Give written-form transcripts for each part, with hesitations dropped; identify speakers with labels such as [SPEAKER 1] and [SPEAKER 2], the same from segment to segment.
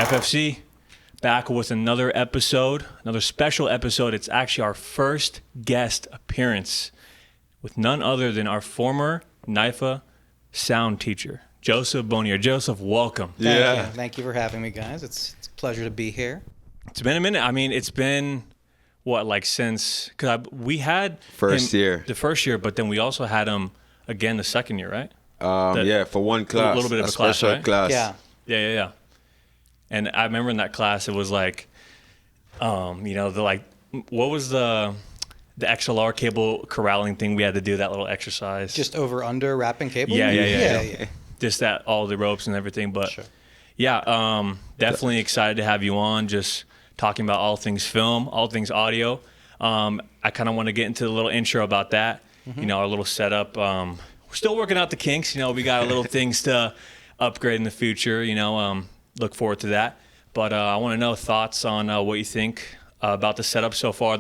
[SPEAKER 1] FFC, back with another episode, another special episode. It's actually our first guest appearance with none other than our former NIFA sound teacher, Joseph Bonier. Joseph, welcome.
[SPEAKER 2] Thank you for having me, guys. It's a pleasure to be here.
[SPEAKER 1] It's been a minute. I mean, it's been, what, like since, because we had the first year, but then we also had him again the second year, right?
[SPEAKER 3] For one class.
[SPEAKER 1] A little bit of a
[SPEAKER 3] special
[SPEAKER 1] class, right?
[SPEAKER 3] class.
[SPEAKER 1] Yeah. And I remember in that class, it was like, what was the XLR cable corralling thing we had to do, that little exercise?
[SPEAKER 2] Just over under wrapping cable?
[SPEAKER 1] Yeah. Just that, all the ropes and everything. But
[SPEAKER 2] sure.
[SPEAKER 1] Definitely excited to have you on, just talking about all things film, all things audio. I kind of want to get into the little intro about that, our little setup. We're still working out the kinks. We got a little things to upgrade in the future, look forward to that. But I want to know thoughts on what you think about the setup so far,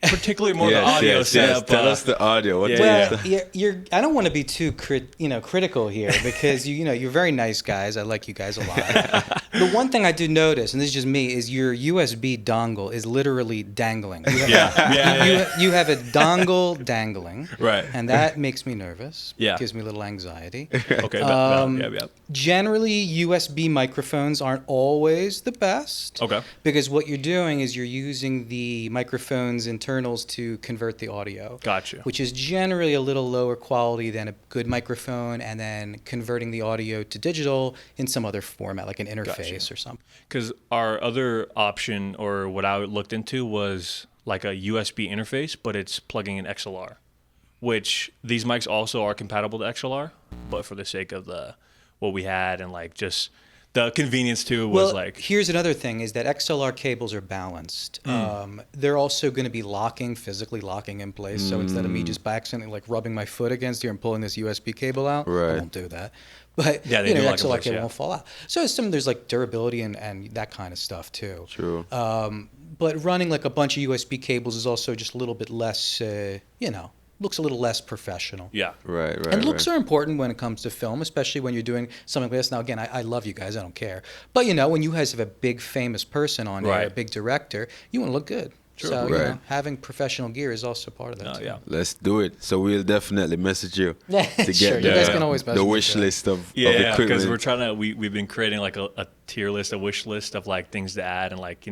[SPEAKER 1] particularly more the audio setup.
[SPEAKER 3] Tell us the audio.
[SPEAKER 2] I don't want to be too critical here because you're very nice guys. I like you guys a lot. The one thing I do notice, and this is just me, is your USB dongle is literally dangling. You have a dongle dangling,
[SPEAKER 1] right?
[SPEAKER 2] And that makes me nervous.
[SPEAKER 1] Yeah,
[SPEAKER 2] gives me a little anxiety.
[SPEAKER 1] Okay.
[SPEAKER 2] Generally, USB microphones aren't always the best.
[SPEAKER 1] Okay.
[SPEAKER 2] Because what you're doing is you're using the microphone's internals to convert the audio.
[SPEAKER 1] Gotcha.
[SPEAKER 2] Which is generally a little lower quality than a good microphone, and then converting the audio to digital in some other format, like an interface or something.
[SPEAKER 1] Because our other option, or what I looked into, was like a USB interface, but it's plugging in XLR, which these mics also are compatible to XLR, but for the sake of what we had and like just the convenience too was
[SPEAKER 2] here's another thing is that XLR cables are balanced. They're also going to be physically locking in place. So instead of me just by accidentally like rubbing my foot against here and pulling this USB cable out, I won't do that. But XLR cable won't fall out. So there's like durability and that kind of stuff too.
[SPEAKER 3] True.
[SPEAKER 2] But running like a bunch of USB cables is also just a little bit less, looks a little less professional.
[SPEAKER 1] Yeah.
[SPEAKER 3] Right.
[SPEAKER 2] And looks are important when it comes to film, especially when you're doing something like this. Now, again, I love you guys. I don't care. But, when you guys have a big famous person on here, a big director, you want to look good.
[SPEAKER 1] True.
[SPEAKER 2] So, having professional gear is also part of that.
[SPEAKER 1] Yeah.
[SPEAKER 3] Let's do it. So we'll definitely message you to get
[SPEAKER 2] you guys can always message
[SPEAKER 3] the wish list of equipment.
[SPEAKER 1] Because we're trying to, we've been creating like a tier list, a wish list of like things to add. And like,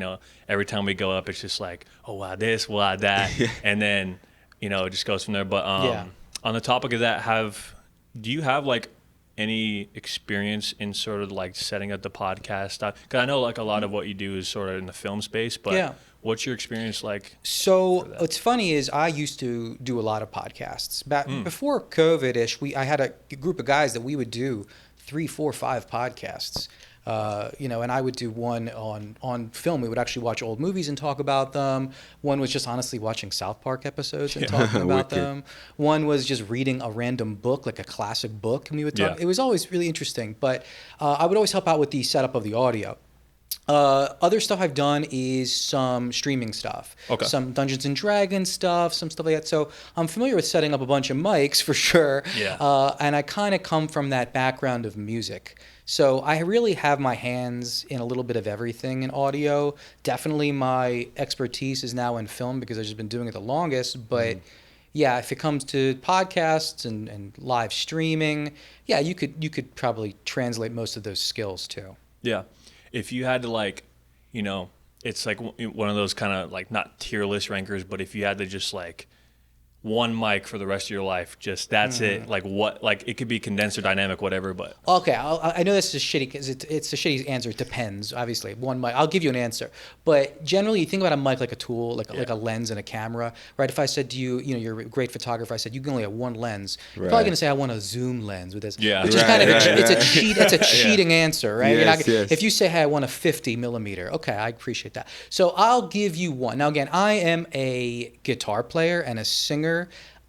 [SPEAKER 1] every time we go up, it's just like, oh, wow, this, wow, that. And then, it just goes from there. But on the topic of that, do you have like any experience in sort of like setting up the podcast stuff? Because I know like a lot of what you do is sort of in the film space, but what's your experience like?
[SPEAKER 2] So what's funny is I used to do a lot of podcasts. Back before COVID-ish, I had a group of guys that we would do 3, 4, 5 podcasts. And I would do one on film. We would actually watch old movies and talk about them. One was just honestly watching South Park episodes and talking about them. One was just reading a random book, like a classic book, and we would talk. It was always really interesting. But I would always help out with the setup of the audio. Other stuff I've done is some streaming stuff, some Dungeons and Dragons stuff, some stuff like that. So I'm familiar with setting up a bunch of mics for sure. And I kind of come from that background of music. So I really have my hands in a little bit of everything in audio. Definitely my expertise is now in film because I've just been doing it the longest. But if it comes to podcasts and live streaming, you could probably translate most of those skills too.
[SPEAKER 1] Yeah. If you had to like, it's like one of those kind of like not tier list rankers, but if you had to just like one mic for the rest of your life, just that's it. Like what? Like it could be condensed or dynamic, whatever. But
[SPEAKER 2] okay, I know this is shitty because it's a shitty answer. It depends, obviously. One mic, I'll give you an answer. But generally, you think about a mic like a tool, like a lens and a camera, right? If I said to you, you're a great photographer, I said you can only have one lens. You're probably gonna say I want a zoom lens with this, which is kind of it's a cheat. It's a cheating answer, right? If you say, hey, I want a 50 millimeter, okay, I appreciate that. So I'll give you one. Now again, I am a guitar player and a singer.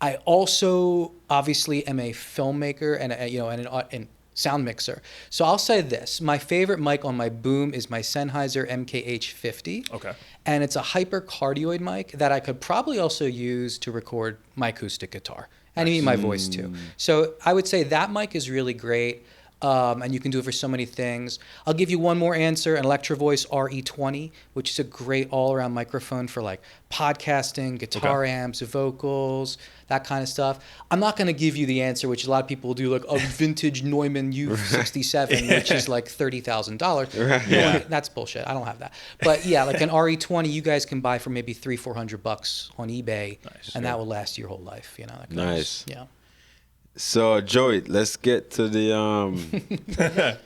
[SPEAKER 2] I also obviously am a filmmaker and and sound mixer. So I'll say this: my favorite mic on my boom is my Sennheiser MKH50.
[SPEAKER 1] Okay.
[SPEAKER 2] And it's a hypercardioid mic that I could probably also use to record my acoustic guitar and even my voice too. So I would say that mic is really great. And you can do it for so many things. I'll give you one more answer, an Electro Voice RE20, which is a great all-around microphone for like podcasting, guitar amps, vocals, that kind of stuff. I'm not going to give you the answer, which a lot of people do, like a vintage Neumann U67, which is like $30,000.
[SPEAKER 3] Yeah.
[SPEAKER 2] That's bullshit. I don't have that. But yeah, like an RE20, you guys can buy for maybe $300-400 on eBay, and that will last your whole life. You know. That
[SPEAKER 3] Nice.
[SPEAKER 2] Yeah.
[SPEAKER 3] So Joey, let's get to the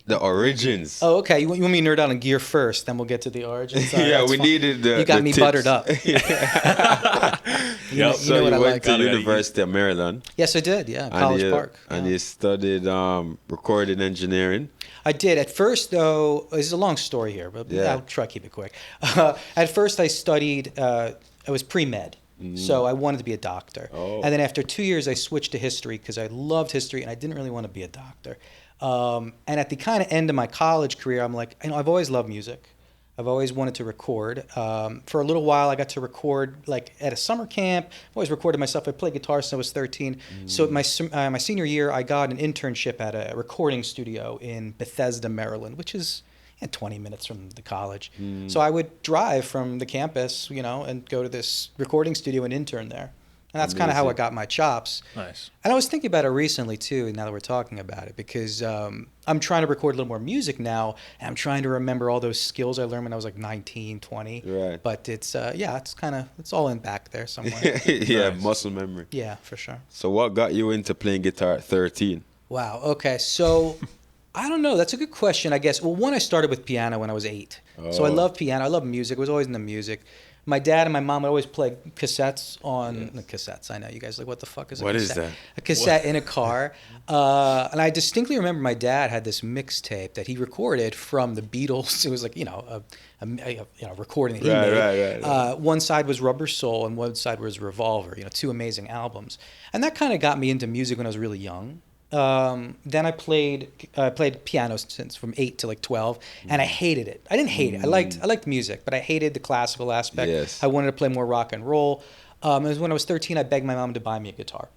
[SPEAKER 3] the origins.
[SPEAKER 2] Oh, okay. You want me to nerd out on gear first, then we'll get to the origins?
[SPEAKER 3] Yeah, we needed the
[SPEAKER 2] You got
[SPEAKER 3] the
[SPEAKER 2] me
[SPEAKER 3] tips.
[SPEAKER 2] buttered up.
[SPEAKER 1] Yep.
[SPEAKER 3] So you
[SPEAKER 2] what I
[SPEAKER 3] went
[SPEAKER 2] like.
[SPEAKER 3] to University of Maryland.
[SPEAKER 2] Yes, I did. Yeah, College Park.
[SPEAKER 3] And
[SPEAKER 2] Yeah.
[SPEAKER 3] you studied recording engineering.
[SPEAKER 2] I did. At first, though, this is a long story here, but
[SPEAKER 3] Yeah.
[SPEAKER 2] I'll try to keep it quick. At first, I studied, I was pre-med. So I wanted to be a doctor.
[SPEAKER 3] Oh.
[SPEAKER 2] And then after 2 years, I switched to history because I loved history and I didn't really want to be a doctor. And at the kind of end of my college career, I'm like, I've always loved music. I've always wanted to record. For a little while, I got to record like at a summer camp. I've always recorded myself. I played guitar since I was 13. So my senior year, I got an internship at a recording studio in Bethesda, Maryland, which is 20 minutes from the college. So I would drive from the campus, and go to this recording studio and intern there. And that's kind of how I got my chops.
[SPEAKER 1] Nice.
[SPEAKER 2] And I was thinking about it recently, too, now that we're talking about it, because I'm trying to record a little more music now, and I'm trying to remember all those skills I learned when I was like 19, 20.
[SPEAKER 3] Right.
[SPEAKER 2] But it's all in back there somewhere.
[SPEAKER 3] Yeah,
[SPEAKER 1] Nice.
[SPEAKER 3] muscle memory.
[SPEAKER 2] Yeah, for sure.
[SPEAKER 3] So what got you into playing guitar at 13?
[SPEAKER 2] Wow. Okay. So I don't know. That's a good question, I guess. Well, one, I started with piano when I was 8. So I
[SPEAKER 3] Oh.
[SPEAKER 2] love piano. I love music. I was always into music. My dad and my mom would always play cassettes on the cassettes. I know you guys are like, what the fuck is a
[SPEAKER 3] What
[SPEAKER 2] cassette?
[SPEAKER 3] is that?
[SPEAKER 2] A cassette in a car. And I distinctly remember my dad had this mixtape that he recorded from the Beatles. It was like, a recording that he made.
[SPEAKER 3] Right.
[SPEAKER 2] One side was Rubber Soul and one side was Revolver, two amazing albums. And that kind of got me into music when I was really young. Then I played piano since from 8 to like 12, and I hated it. I didn't hate it. I liked music, but I hated the classical aspect.
[SPEAKER 3] Yes.
[SPEAKER 2] I wanted to play more rock and roll. It was when I was 13, I begged my mom to buy me a guitar.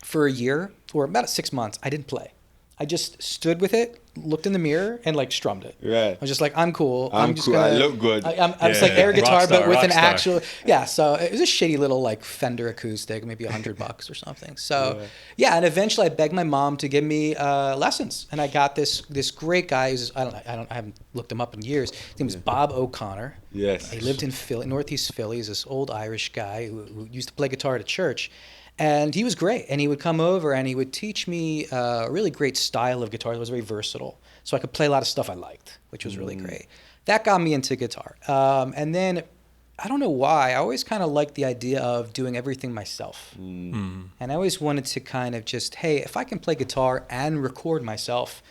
[SPEAKER 2] For a year, or about 6 months, I didn't play. I just stood with it, looked in the mirror, and like strummed it.
[SPEAKER 3] Right.
[SPEAKER 2] I was just like, I'm cool.
[SPEAKER 3] I'm
[SPEAKER 2] just
[SPEAKER 3] cool.
[SPEAKER 2] gonna,
[SPEAKER 3] I look good.
[SPEAKER 2] I was like air guitar, but with an
[SPEAKER 1] Rockstar.
[SPEAKER 2] actual. Yeah. So it was a shitty little like Fender acoustic, maybe $100 or something. So yeah, and eventually I begged my mom to give me lessons, and I got this great guy. I haven't looked him up in years. His name was Bob O'Connor.
[SPEAKER 3] Yes.
[SPEAKER 2] He lived in Philly, Northeast Philly. He's this old Irish guy who used to play guitar at a church. And he was great. And he would come over and he would teach me a really great style of guitar that was very versatile. So I could play a lot of stuff I liked, which was really great. That got me into guitar. And then, I don't know why, I always kind of liked the idea of doing everything myself. And I always wanted to kind of just, hey, if I can play guitar and record myself,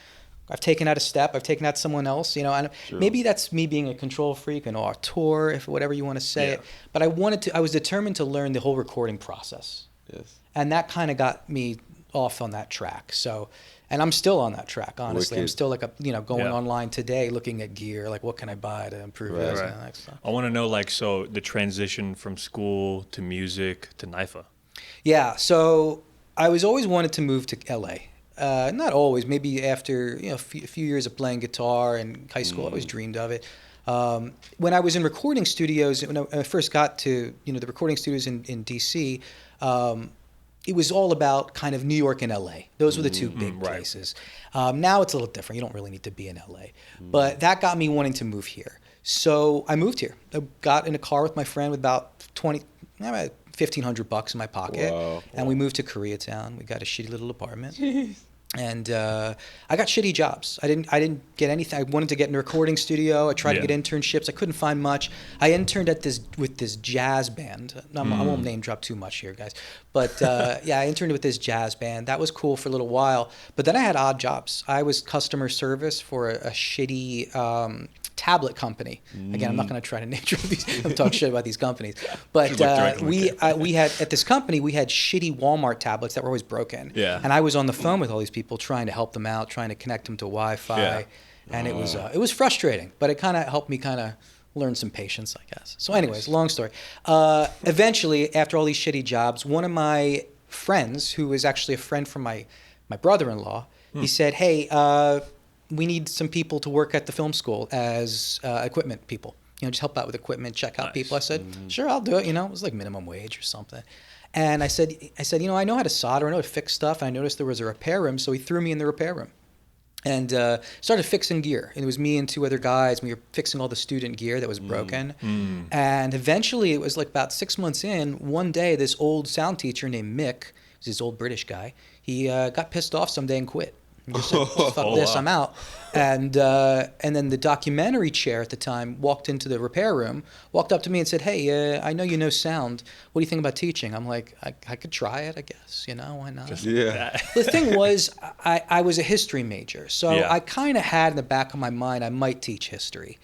[SPEAKER 2] I've taken out a step, I've taken out someone else, and maybe that's me being a control freak, an auteur, if whatever you want to say it. But I was determined to learn the whole recording process.
[SPEAKER 3] Yes.
[SPEAKER 2] And that kind of got me off on that track. So, and I'm still on that track, honestly. I'm
[SPEAKER 3] Wicked.
[SPEAKER 2] still like going online today, looking at gear, like what can I buy to improve this and that stuff.
[SPEAKER 1] I want to know, so the transition from school to music to NIFA.
[SPEAKER 2] Yeah. So I was always wanted to move to LA. Not always, maybe after a few years of playing guitar in high school, I always dreamed of it. When I was in recording studios, when I first got to the recording studios in DC, it was all about kind of New York and LA. Those were the two big places. Now it's a little different. You don't really need to be in LA. But that got me wanting to move here. So I moved here. I got in a car with my friend with about $1,500 in my pocket.
[SPEAKER 3] Wow.
[SPEAKER 2] And we moved to Koreatown. We got a shitty little apartment. And I got shitty jobs. I didn't get anything. I wanted to get in a recording studio. I tried to get internships. I couldn't find much. I interned with this jazz band. I won't name drop too much here, guys. But I interned with this jazz band. That was cool for a little while. But then I had odd jobs. I was customer service for a shitty tablet company. Again, I'm not going to try to name drop these. I'm talking shit about these companies. But we had at this company we had shitty Walmart tablets that were always broken.
[SPEAKER 1] Yeah.
[SPEAKER 2] And I was on the phone with all these people trying to help them out, trying to connect them to Wi-Fi.
[SPEAKER 1] Yeah.
[SPEAKER 2] And it was frustrating, but it kind of helped me kind of learn some patience, I guess. So anyways, long story. Eventually, after all these shitty jobs, one of my friends, who was actually a friend from my brother-in-law, He said, "Hey, we need some people to work at the film school as equipment people. Just help out with equipment, check out people." I said, "Sure, I'll do it." It was like minimum wage or something. And I said, I know how to solder, I know how to fix stuff. And I noticed there was a repair room, so he threw me in the repair room. And started fixing gear. And it was me and 2 other guys. We were fixing all the student gear that was broken. And eventually, it was like about 6 months in, one day, this old sound teacher named Mick, who's this old British guy, he got pissed off someday and quit. And just said, fuck this, I'm out. And then the documentary chair at the time walked into the repair room, walked up to me and said, "Hey, I know you know sound. What do you think about teaching?" I'm like, I could try it, I guess. Why not? The thing was, I was a history major. So I kind of had in the back of my mind, I might teach history.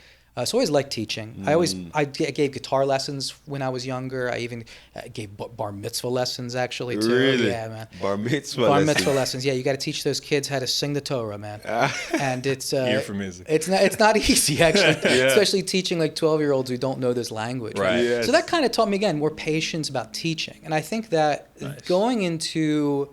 [SPEAKER 2] So I always liked teaching. I gave guitar lessons when I was younger. I even gave bar mitzvah lessons, actually, too.
[SPEAKER 3] Really?
[SPEAKER 2] Yeah, man.
[SPEAKER 3] Bar mitzvah
[SPEAKER 2] lessons. Yeah, you got to teach those kids how to sing the Torah, man. And it's
[SPEAKER 1] euphemism.
[SPEAKER 2] It's not easy, actually, especially teaching like 12-year-olds who don't know this language.
[SPEAKER 1] Right.
[SPEAKER 3] Yes.
[SPEAKER 2] So that kind of taught me, again, more patience about teaching. And I think that going into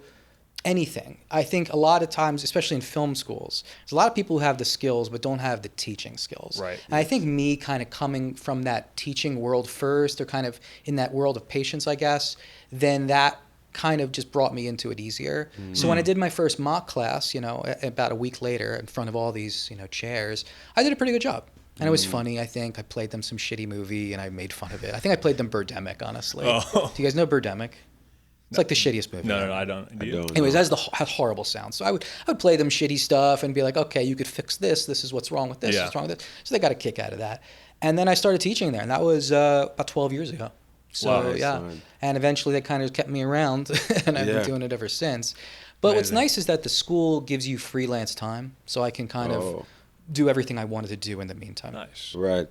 [SPEAKER 2] anything, I think a lot of times, especially in film schools, there's a lot of people who have the skills but don't have the teaching skills.
[SPEAKER 1] Right.
[SPEAKER 2] And I think me kind of coming from that teaching world first, or kind of in that world of patience, I guess, then that kind of just brought me into it easier. So when I did my first mock class, about a week later, in front of all these, chairs, I did a pretty good job. And it was funny, I think. I played them some shitty movie and I made fun of it. I think I played them Birdemic, honestly.
[SPEAKER 1] Oh.
[SPEAKER 2] Do you guys know Birdemic? It's like the shittiest movie.
[SPEAKER 1] No, I don't.
[SPEAKER 2] Anyways, that has horrible sound. So I would play them shitty stuff and be like, okay, you could fix this. This is what's wrong with this.
[SPEAKER 1] Yeah.
[SPEAKER 2] What's wrong with this. So they got a kick out of that. And then I started teaching there, and that was about 12 years ago. So
[SPEAKER 3] Wow,
[SPEAKER 2] yeah,
[SPEAKER 3] son.
[SPEAKER 2] and eventually they kind of kept me around, and I've been doing it ever since. But what's nice is that the school gives you freelance time, so I can kind of do everything I wanted to do in the meantime.
[SPEAKER 1] Nice.
[SPEAKER 3] Right.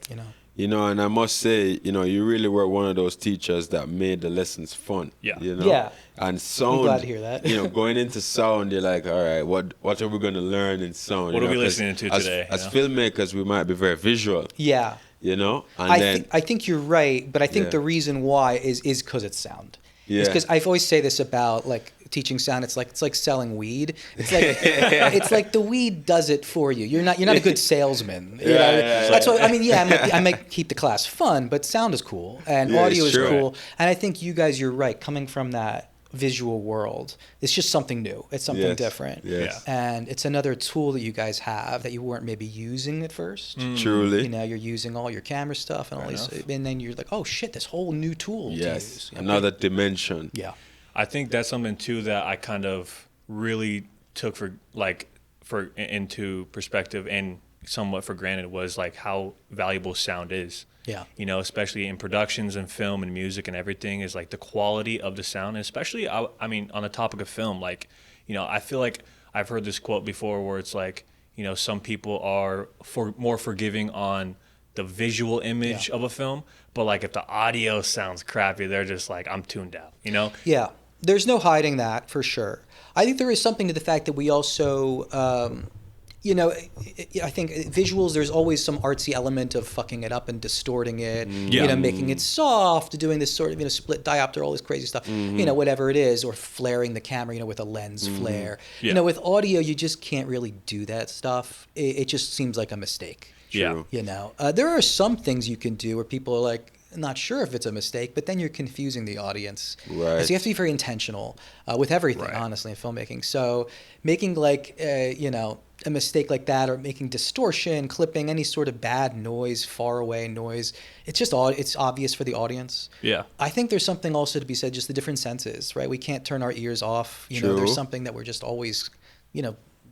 [SPEAKER 3] And I must say, you really were one of those teachers that made the lessons fun.
[SPEAKER 1] Yeah.
[SPEAKER 2] Yeah.
[SPEAKER 3] And sound.
[SPEAKER 2] I'm glad to hear that.
[SPEAKER 3] Going into sound, you're like, all right, what are we going to learn in sound?
[SPEAKER 1] What are we listening to today?
[SPEAKER 3] As filmmakers, we might be very visual.
[SPEAKER 2] Yeah.
[SPEAKER 3] And
[SPEAKER 2] I think you're right, but I think the reason why is because it's sound.
[SPEAKER 3] Yeah.
[SPEAKER 2] It's because I always say this about like teaching sound. It's like selling weed. It's like it's like the weed does it for you. You're not a good salesman. That's what I mean. Yeah, I might keep the class fun, but sound is cool and audio is cool. And I think you're right. Coming from that visual world, it's just something new. It's something different.
[SPEAKER 3] Yes.
[SPEAKER 2] And it's another tool that you guys have that you weren't maybe using at first.
[SPEAKER 3] Truly.
[SPEAKER 2] You're using all your camera stuff and all these, and then you're like, oh shit, this whole new tool to use.
[SPEAKER 3] Another dimension.
[SPEAKER 2] Yeah.
[SPEAKER 1] I think that's something too that I kind of really took into perspective and somewhat for granted, was like how valuable sound is.
[SPEAKER 2] Yeah.
[SPEAKER 1] Especially in productions and film and music and everything, is like the quality of the sound. And especially, I mean, on the topic of film, like, I feel like I've heard this quote before where it's like, some people are more forgiving on the visual image of a film, but like if the audio sounds crappy, they're just like, I'm tuned out,
[SPEAKER 2] Yeah. There's no hiding that, for sure. I think there is something to the fact that we also, I think visuals, there's always some artsy element of fucking it up and distorting it, making it soft, doing this sort of, split diopter, all this crazy stuff, whatever it is, or flaring the camera, with a lens flare.
[SPEAKER 1] Yeah.
[SPEAKER 2] With audio, you just can't really do that stuff. It just seems like a mistake.
[SPEAKER 1] True.
[SPEAKER 2] There are some things you can do where people are like, not sure if it's a mistake, but then you're confusing the audience.
[SPEAKER 3] Right.
[SPEAKER 2] So you have to be very intentional with everything, honestly, in filmmaking. So making a mistake like that, or making distortion, clipping, any sort of bad noise, far away noise, it's obvious for the audience.
[SPEAKER 1] Yeah.
[SPEAKER 2] I think there's something also to be said, just the different senses, right? We can't turn our ears off. There's something that we're just always,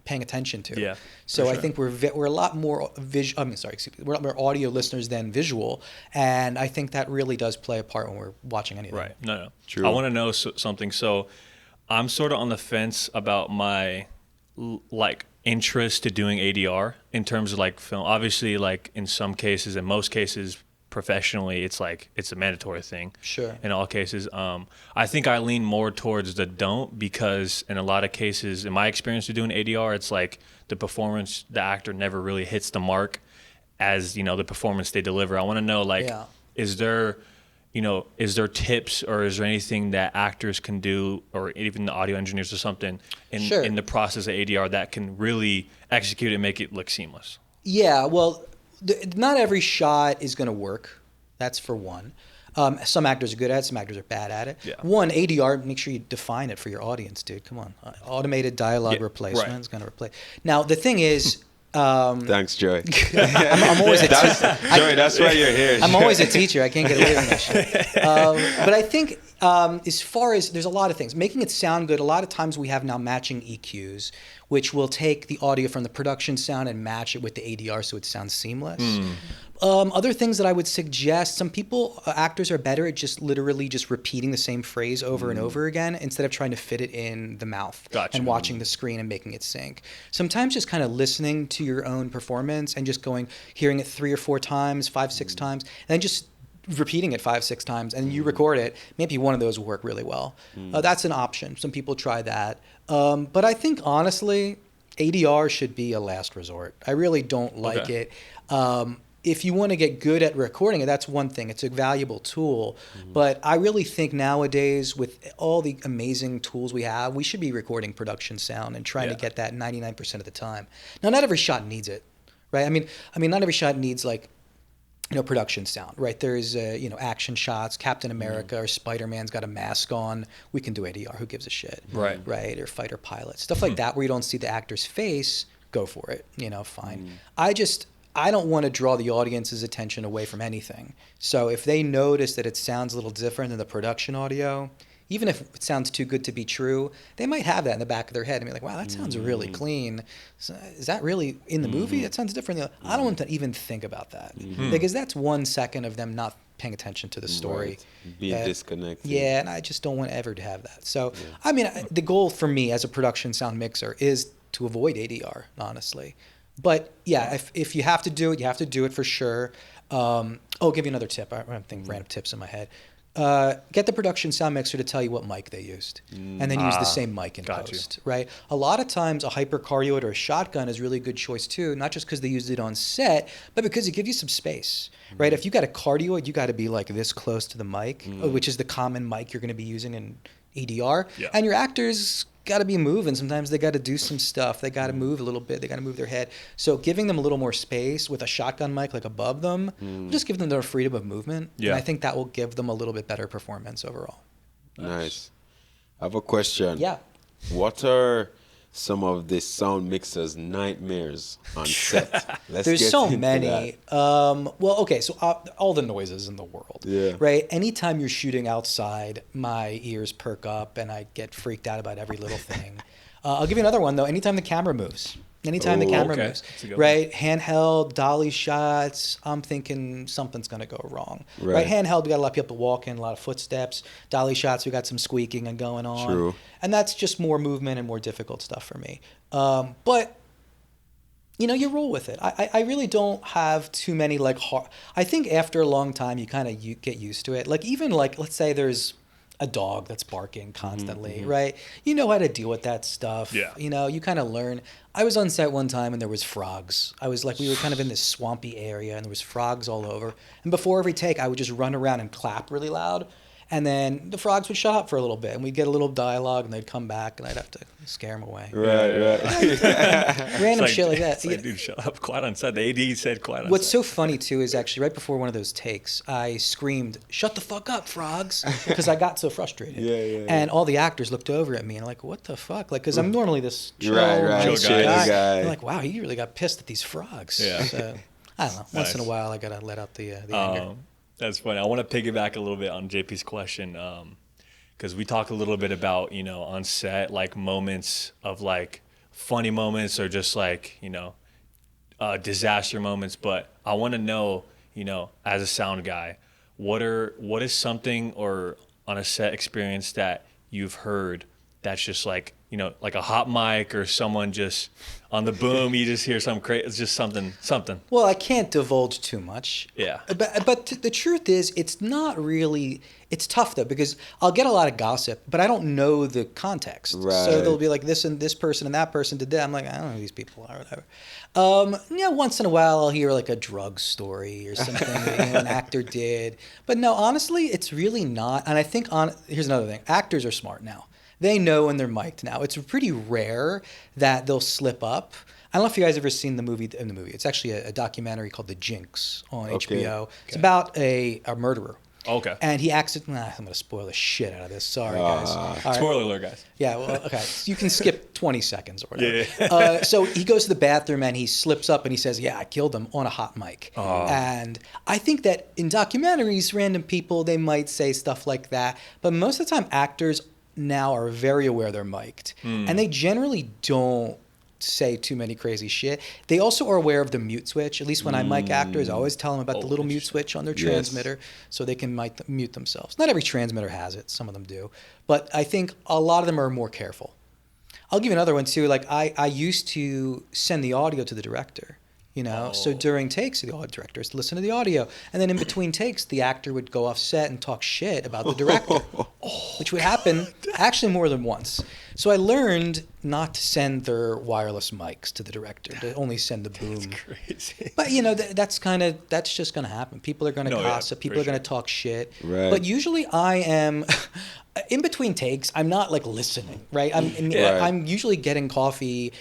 [SPEAKER 2] paying attention to.
[SPEAKER 1] Yeah.
[SPEAKER 2] So I think we're a lot more we're a lot more audio listeners than visual, and I think that really does play a part when we're watching anything.
[SPEAKER 1] Right. No.
[SPEAKER 3] True.
[SPEAKER 1] I want to know something. So I'm sort of on the fence about my interest to doing ADR in terms of like film. Obviously, like in some cases, in most cases, professionally, it's a mandatory thing.
[SPEAKER 2] Sure.
[SPEAKER 1] In all cases, I think I lean more towards the don't, because in a lot of cases, in my experience of doing ADR, it's like the performance, the actor never really hits the mark as the performance they deliver. I want to know, is there is there tips or is there anything that actors can do, or even the audio engineers or something in the process of ADR that can really execute it and make it look seamless?
[SPEAKER 2] Yeah, well, not every shot is going to work. That's for one. Some actors are good at it, some actors are bad at it.
[SPEAKER 1] Yeah.
[SPEAKER 2] One, ADR, make sure you define it for your audience, dude. Come on. Automated dialogue replacement is going to replace. Now, the thing is...
[SPEAKER 3] Thanks, Joey.
[SPEAKER 2] I'm always
[SPEAKER 3] Joey, that's why you're here.
[SPEAKER 2] I'm always a teacher. I can't get away from that shit. But I think as far as there's a lot of things. Making it sound good, a lot of times we have now matching EQs, which will take the audio from the production sound and match it with the ADR so it sounds seamless. Other things that I would suggest, some people, actors are better at just literally just repeating the same phrase over and over again instead of trying to fit it in the mouth and watching the screen and making it sync. Sometimes just kind of listening to your own performance and just hearing it 3 or 4 times, 5, 6 times, and then just repeating it 5, 6 times, and you record it. Maybe one of those will work really well. That's an option. Some people try that. But I think, honestly, ADR should be a last resort. I really don't like it. If you want to get good at recording it, that's one thing. It's a valuable tool. But I really think nowadays, with all the amazing tools we have, we should be recording production sound and trying to get that 99% of the time. Now, not every shot needs it, right? I mean, not every shot needs production sound, right? There's action shots. Captain America or Spider-Man's got a mask on. We can do ADR. Who gives a shit, right? Or fighter pilot stuff like that, where you don't see the actor's face. Go for it, fine. I don't want to draw the audience's attention away from anything. So if they notice that it sounds a little different than the production audio, even if it sounds too good to be true, they might have that in the back of their head and be like, wow, that sounds really clean. So, is that really in the movie? That sounds different. I don't want to even think about that because that's 1 second of them not paying attention to the story.
[SPEAKER 3] Being disconnected.
[SPEAKER 2] Yeah, and I just don't want ever to have that. So, the goal for me as a production sound mixer is to avoid ADR, honestly. But yeah, if you have to do it, you have to do it for sure. I'll give you another tip. I think random tips in my head. Get the production sound mixer to tell you what mic they used, and then use the same mic in post, right? A lot of times a hypercardioid or a shotgun is a really good choice too, not just because they used it on set, but because it gives you some space, right? If you got a cardioid, you got to be like this close to the mic, which is the common mic you're going to be using in ADR, and your actors got to be moving. Sometimes they got to do some stuff. They got to move a little bit. They got to move their head. So giving them a little more space with a shotgun mic like above them, just give them their freedom of movement. Yeah. And I think that will give them a little bit better performance overall.
[SPEAKER 3] Nice. I have a question.
[SPEAKER 2] Yeah.
[SPEAKER 3] What are some of the sound mixers' nightmares on set?
[SPEAKER 2] There's so many. So all the noises in the world, right? Anytime you're shooting outside, my ears perk up and I get freaked out about every little thing. I'll give you another one, though. Anytime the camera moves. Anytime the camera moves, right? Handheld, dolly shots, I'm thinking something's going to go wrong. Right? Handheld, we got a lot of people walking, a lot of footsteps. Dolly shots, we got some squeaking and going on.
[SPEAKER 3] True.
[SPEAKER 2] And that's just more movement and more difficult stuff for me. But, you roll with it. I really don't have too many, hard... I think after a long time, you kind of get used to it. Let's say there's a dog that's barking constantly, right? You know how to deal with that stuff. Yeah. You kind of learn. I was on set one time and there was frogs. We were kind of in this swampy area and there was frogs all over. And before every take, I would just run around and clap really loud. And then the frogs would shut up for a little bit and we'd get a little dialogue and they'd come back and I'd have to scare them away.
[SPEAKER 3] Right.
[SPEAKER 2] Random shit like that.
[SPEAKER 1] Dude, shut up. Quiet on set. The AD said quiet on set.
[SPEAKER 2] What's so funny too is actually right before one of those takes, I screamed, "Shut the fuck up, frogs," because I got so frustrated. And all the actors looked over at me and like, what the fuck? Because I'm normally this chill guy. I'm like, wow, he really got pissed at these frogs. Yeah. So, I don't know. Once in a while, I got to let out the anger.
[SPEAKER 1] That's funny. I want to piggyback a little bit on JP's question because we talk a little bit about, on set, moments of funny moments or just disaster moments. But I want to know, as a sound guy, what is something or on a set experience that you've heard that's just like a hot mic or someone just on the boom, you just hear something crazy. It's just something. Well,
[SPEAKER 2] I can't divulge too much.
[SPEAKER 1] Yeah.
[SPEAKER 2] But the truth is, it's not really It's tough though, because I'll get a lot of gossip, but I don't know the context.
[SPEAKER 3] Right.
[SPEAKER 2] So they'll be like, this and this person and that person did that. I'm like, I don't know who these people are, or whatever. Yeah, once in a while I'll hear like a drug story or something that an actor did. But no, honestly, it's really not. And I think here's another thing. Actors are smart now. They know when they're mic'd now. It's pretty rare that they'll slip up. I don't know if you guys ever seen the movie. It's actually a documentary called The Jinx on HBO. It's about a murderer.
[SPEAKER 1] Okay.
[SPEAKER 2] And he accidentally, I'm going to spoil the shit out of this. Sorry, guys. All right.
[SPEAKER 1] Spoiler alert, guys.
[SPEAKER 2] Yeah, well, okay. You can skip 20 seconds or whatever.
[SPEAKER 1] Yeah.
[SPEAKER 2] So he goes to the bathroom and he slips up and he says, yeah, I killed him on a hot mic.
[SPEAKER 1] Oh.
[SPEAKER 2] And I think that in documentaries, random people, they might say stuff like that. But most of the time, actors now are very aware they're mic'd. And they generally don't say too many crazy shit. They also are aware of the mute switch. At least when I mic actors, I always tell them about the little mute switch on their transmitter so they can mute themselves. Not every transmitter has it. Some of them do. But I think a lot of them are more careful. I'll give you another one too. Like I used to send the audio to the director. So during takes, the audio directors listen to the audio, and then in between takes, the actor would go off set and talk shit about the director, which would happen actually more than once. So I learned not to send their wireless mics to the director, to only send the boom.
[SPEAKER 1] That's crazy.
[SPEAKER 2] But that's just going to happen. People are going to gossip. People are going to talk shit.
[SPEAKER 3] Right.
[SPEAKER 2] But usually I am, in between takes, I'm not like listening, right? I'm usually getting coffee.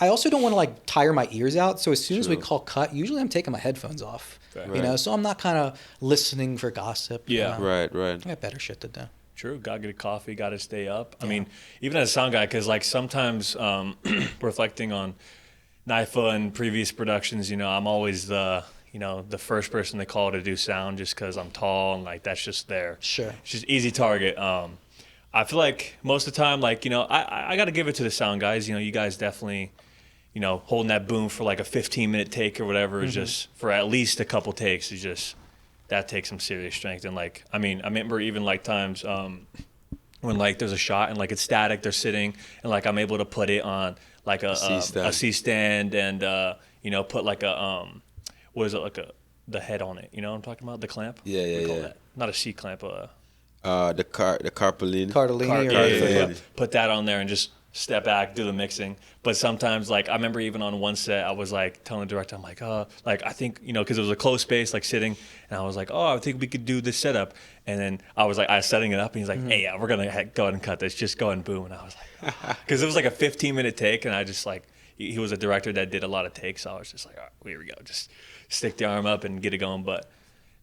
[SPEAKER 2] I also don't want to like tire my ears out. So as soon as we call cut, usually I'm taking my headphones off.
[SPEAKER 1] Right.
[SPEAKER 2] So I'm not kind of listening for gossip.
[SPEAKER 1] Yeah.
[SPEAKER 3] Right.
[SPEAKER 2] I got better shit to do.
[SPEAKER 1] True. Got to get a coffee. Got to stay up. I mean, even as a sound guy, because like sometimes reflecting on NIFA and previous productions, I'm always the first person they call to do sound just because I'm tall and like that's just there.
[SPEAKER 2] Sure.
[SPEAKER 1] It's just easy target. I feel like most of the time, like, I got to give it to the sound guys. You guys definitely, holding that boom for like a 15-minute take or whatever is just for at least a couple takes is just, that takes some serious strength. And like, I remember even like times when like there's a shot and like it's static, they're sitting and like I'm able to put it on like a C-stand and, put like a, the head on it. You know what I'm talking about? The clamp?
[SPEAKER 3] Yeah.
[SPEAKER 1] Not a C-clamp,
[SPEAKER 3] the carpoline.
[SPEAKER 2] Cardellini.
[SPEAKER 1] Put that on there and just step back, do the mixing. But sometimes, like, I remember even on one set, I was like telling the director, I'm like, I think, because it was a closed space, like sitting, and I was like, I think we could do this setup. And then I was setting it up, and he's like, hey, yeah, we're going to go ahead and cut this. Just go ahead and boom. And I was like, because it was like a 15-minute take, and I just like, he was a director that did a lot of takes, so I was just like, all right, here we go. Just stick the arm up and get it going. But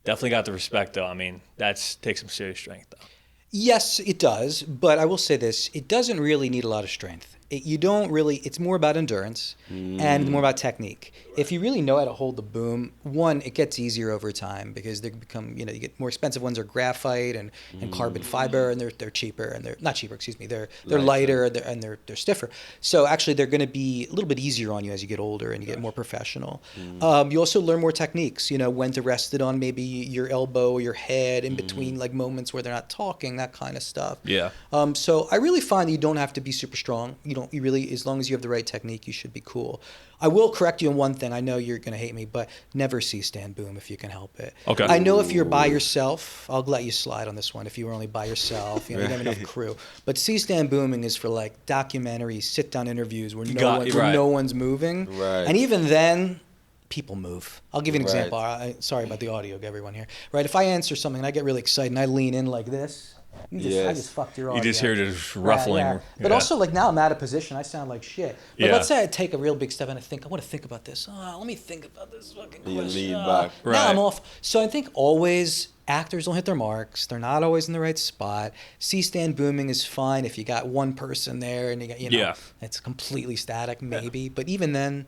[SPEAKER 1] definitely got the respect, though. I mean, takes some serious strength, though.
[SPEAKER 2] Yes, it does. But I will say this. It doesn't really need a lot of strength. It's more about endurance and more about technique. If you really know how to hold the boom, one, it gets easier over time because they become, you get more expensive ones are graphite and carbon fiber, and they're cheaper, and they're not cheaper, excuse me. They're lighter and they're stiffer. So actually they're going to be a little bit easier on you as you get older and you get more professional. You also learn more techniques, when to rest it on maybe your elbow or your head in between like moments where they're not talking, that kind of stuff.
[SPEAKER 1] Yeah.
[SPEAKER 2] So I really find that you don't have to be super strong. You really, as long as you have the right technique, you should be cool. I will correct you on one thing. I know you're going to hate me, but never C-stand boom if you can help it.
[SPEAKER 1] Okay.
[SPEAKER 2] I know if you're by yourself, I'll let you slide on this one. If you were only by yourself, you don't have enough crew. But C-stand booming is for like documentaries, sit-down interviews where no one's moving.
[SPEAKER 3] Right.
[SPEAKER 2] And even then, people move. I'll give you an example. Sorry about the audio, everyone here. Right? If I answer something and I get really excited and I lean in like this, I just fucked your audio.
[SPEAKER 1] You just hear just ruffling.
[SPEAKER 2] Yeah. But also, like, now I'm out of position. I sound like shit. But let's say I take a real big step and I want to think about this. Let me think about this fucking question.
[SPEAKER 3] You lean back.
[SPEAKER 2] Now I'm off. So I think always actors don't hit their marks. They're not always in the right spot. C-stand booming is fine if you got one person there and you got, it's completely static maybe. But even then,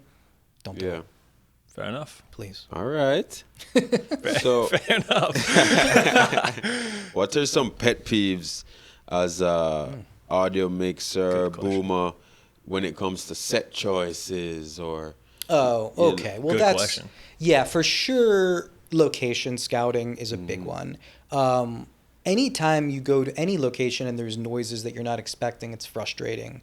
[SPEAKER 2] don't do it.
[SPEAKER 1] Fair enough.
[SPEAKER 2] Please.
[SPEAKER 3] All right. So,
[SPEAKER 1] fair enough.
[SPEAKER 3] what are some pet peeves as a audio mixer, boomer, when it comes to set choices or?
[SPEAKER 2] Oh, okay. Well,
[SPEAKER 1] good question.
[SPEAKER 2] Yeah, for sure. Location scouting is a big one. Anytime you go to any location and there's noises that you're not expecting, it's frustrating.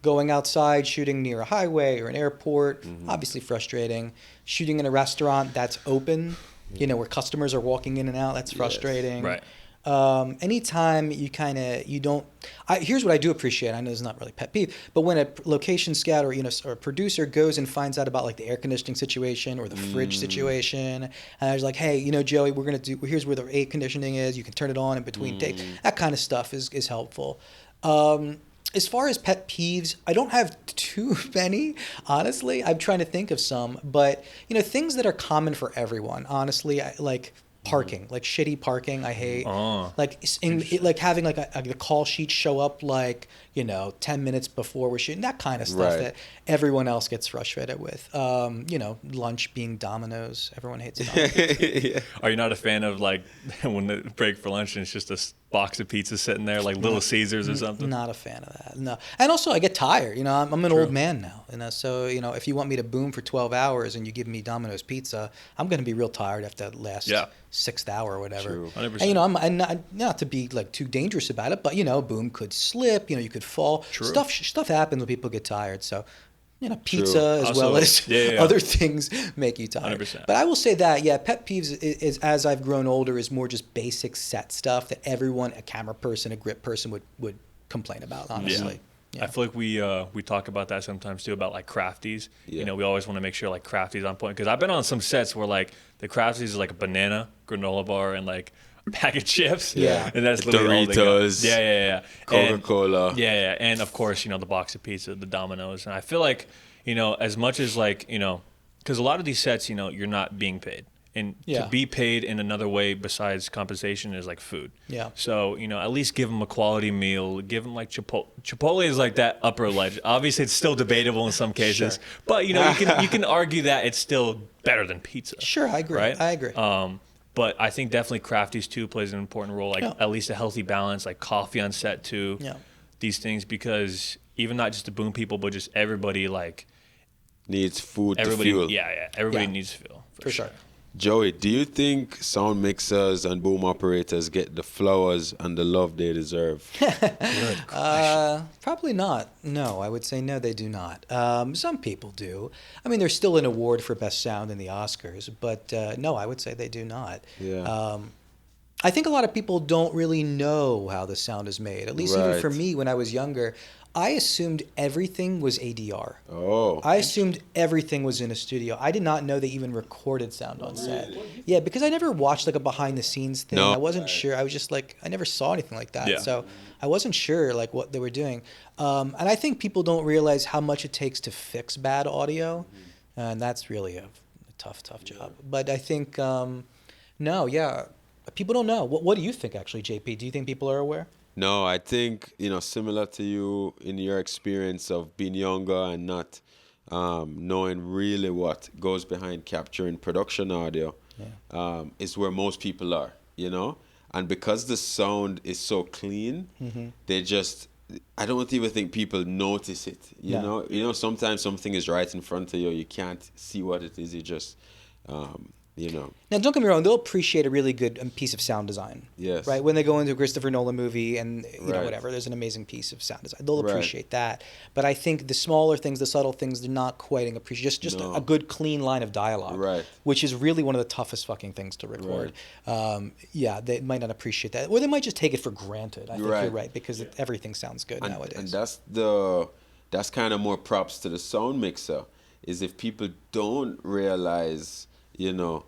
[SPEAKER 2] Going outside, shooting near a highway or an airport, obviously frustrating. Shooting in a restaurant that's open, you know, where customers are walking in and out. That's frustrating.
[SPEAKER 1] Right.
[SPEAKER 2] Anytime you don't, here's what I do appreciate. I know it's not really pet peeve, but when a location scout or, you know, or a producer goes and finds out about like the air conditioning situation or the fridge situation, and I was like, hey, you know, Joey, here's where the air conditioning is. You can turn it on in between takes. That kind of stuff is helpful. As far as pet peeves, I don't have too many, honestly. I'm trying to think of some, but, you know, things that are common for everyone, honestly, like parking, like shitty parking, I hate. Like having like a call sheet show up like, you know, 10 minutes before we're shooting, that kind of stuff that everyone else gets frustrated with. You know, lunch being Domino's, everyone hates Domino's.
[SPEAKER 1] Are you not a fan of like when they break for lunch and it's just a box of pizza sitting there like Little Caesars or something?
[SPEAKER 2] Not a fan of that, no. And also I get tired, you know, I'm an old man now, you know, so, you know, if you want me to boom for 12 hours and you give me Domino's pizza, I'm going to be real tired after that last 6th hour or whatever.
[SPEAKER 1] True. 100%.
[SPEAKER 2] And, you know, I'm not to be like too dangerous about it, but, you know, boom could slip, you know, you could fall.
[SPEAKER 1] True.
[SPEAKER 2] Stuff happens when people get tired, so, you know, pizza as well as other things make you tired.
[SPEAKER 1] 100%.
[SPEAKER 2] But I will say that, pet peeves is as I've grown older is more just basic set stuff that everyone, a camera person, a grip person would complain about, honestly.
[SPEAKER 1] I feel like we talk about that sometimes too, about like crafties. You know, we always want to make sure like crafties on point, because I've been on some sets where like the crafties is like a banana granola bar and like a bag of chips. And that's literally all they got.
[SPEAKER 3] Coca-Cola.
[SPEAKER 1] And of course, you know, the box of pizza, the Domino's. And I feel like, you know, as much as like, you know, because a lot of these sets, you know, you're not being paid. And to be paid in another way besides compensation is like food. So, you know, at least give them a quality meal. Give them like Chipotle. Chipotle is like that upper ledge. Obviously, it's still debatable in some cases. But, you know, you can argue that it's still better than pizza.
[SPEAKER 2] Sure, I agree.
[SPEAKER 1] Right?
[SPEAKER 2] I agree.
[SPEAKER 1] But I think definitely crafties too plays an important role. Like at least a healthy balance, like coffee on set too. These things, because even not just the boom people, but just everybody like
[SPEAKER 3] needs food to fuel.
[SPEAKER 1] Everybody needs fuel. For sure.
[SPEAKER 3] Joey, do you think sound mixers and boom operators get the flowers and the love they deserve?
[SPEAKER 2] Probably not. No, I would say no, they do not. Some people do. I mean, there's still an award for best sound in the Oscars, but no, I would say they do not. I think a lot of people don't really know how the sound is made. At least even for me, when I was younger, I assumed everything was ADR. I assumed everything was in a studio. I did not know they even recorded sound on set. Yeah, because I never watched like a behind the scenes thing. I wasn't sure. I was just like, I never saw anything like that. So I wasn't sure like what they were doing. And I think people don't realize how much it takes to fix bad audio. And that's really a tough job. But I think, people don't know. What do you think actually, JP? Do you think people are aware?
[SPEAKER 3] No, I think, you know, similar to you in your experience of being younger and not knowing really what goes behind capturing production audio is where most people are, you know? And because the sound is so clean, they just, I don't even think people notice it, you know? You know, sometimes something is right in front of you, you can't see what it is, you just, you know.
[SPEAKER 2] Now, don't get me wrong, they'll appreciate a really good piece of sound design. Right? When they go into a Christopher Nolan movie and, you know, whatever, there's an amazing piece of sound design. They'll appreciate that. But I think the smaller things, the subtle things, they're not quite appreciating. Just a good, clean line of dialogue. Which is really one of the toughest fucking things to record. They might not appreciate that. Or they might just take it for granted. I think you're right, because everything sounds good nowadays.
[SPEAKER 3] And that's kind of more props to the sound mixer, is if people don't realize, you know,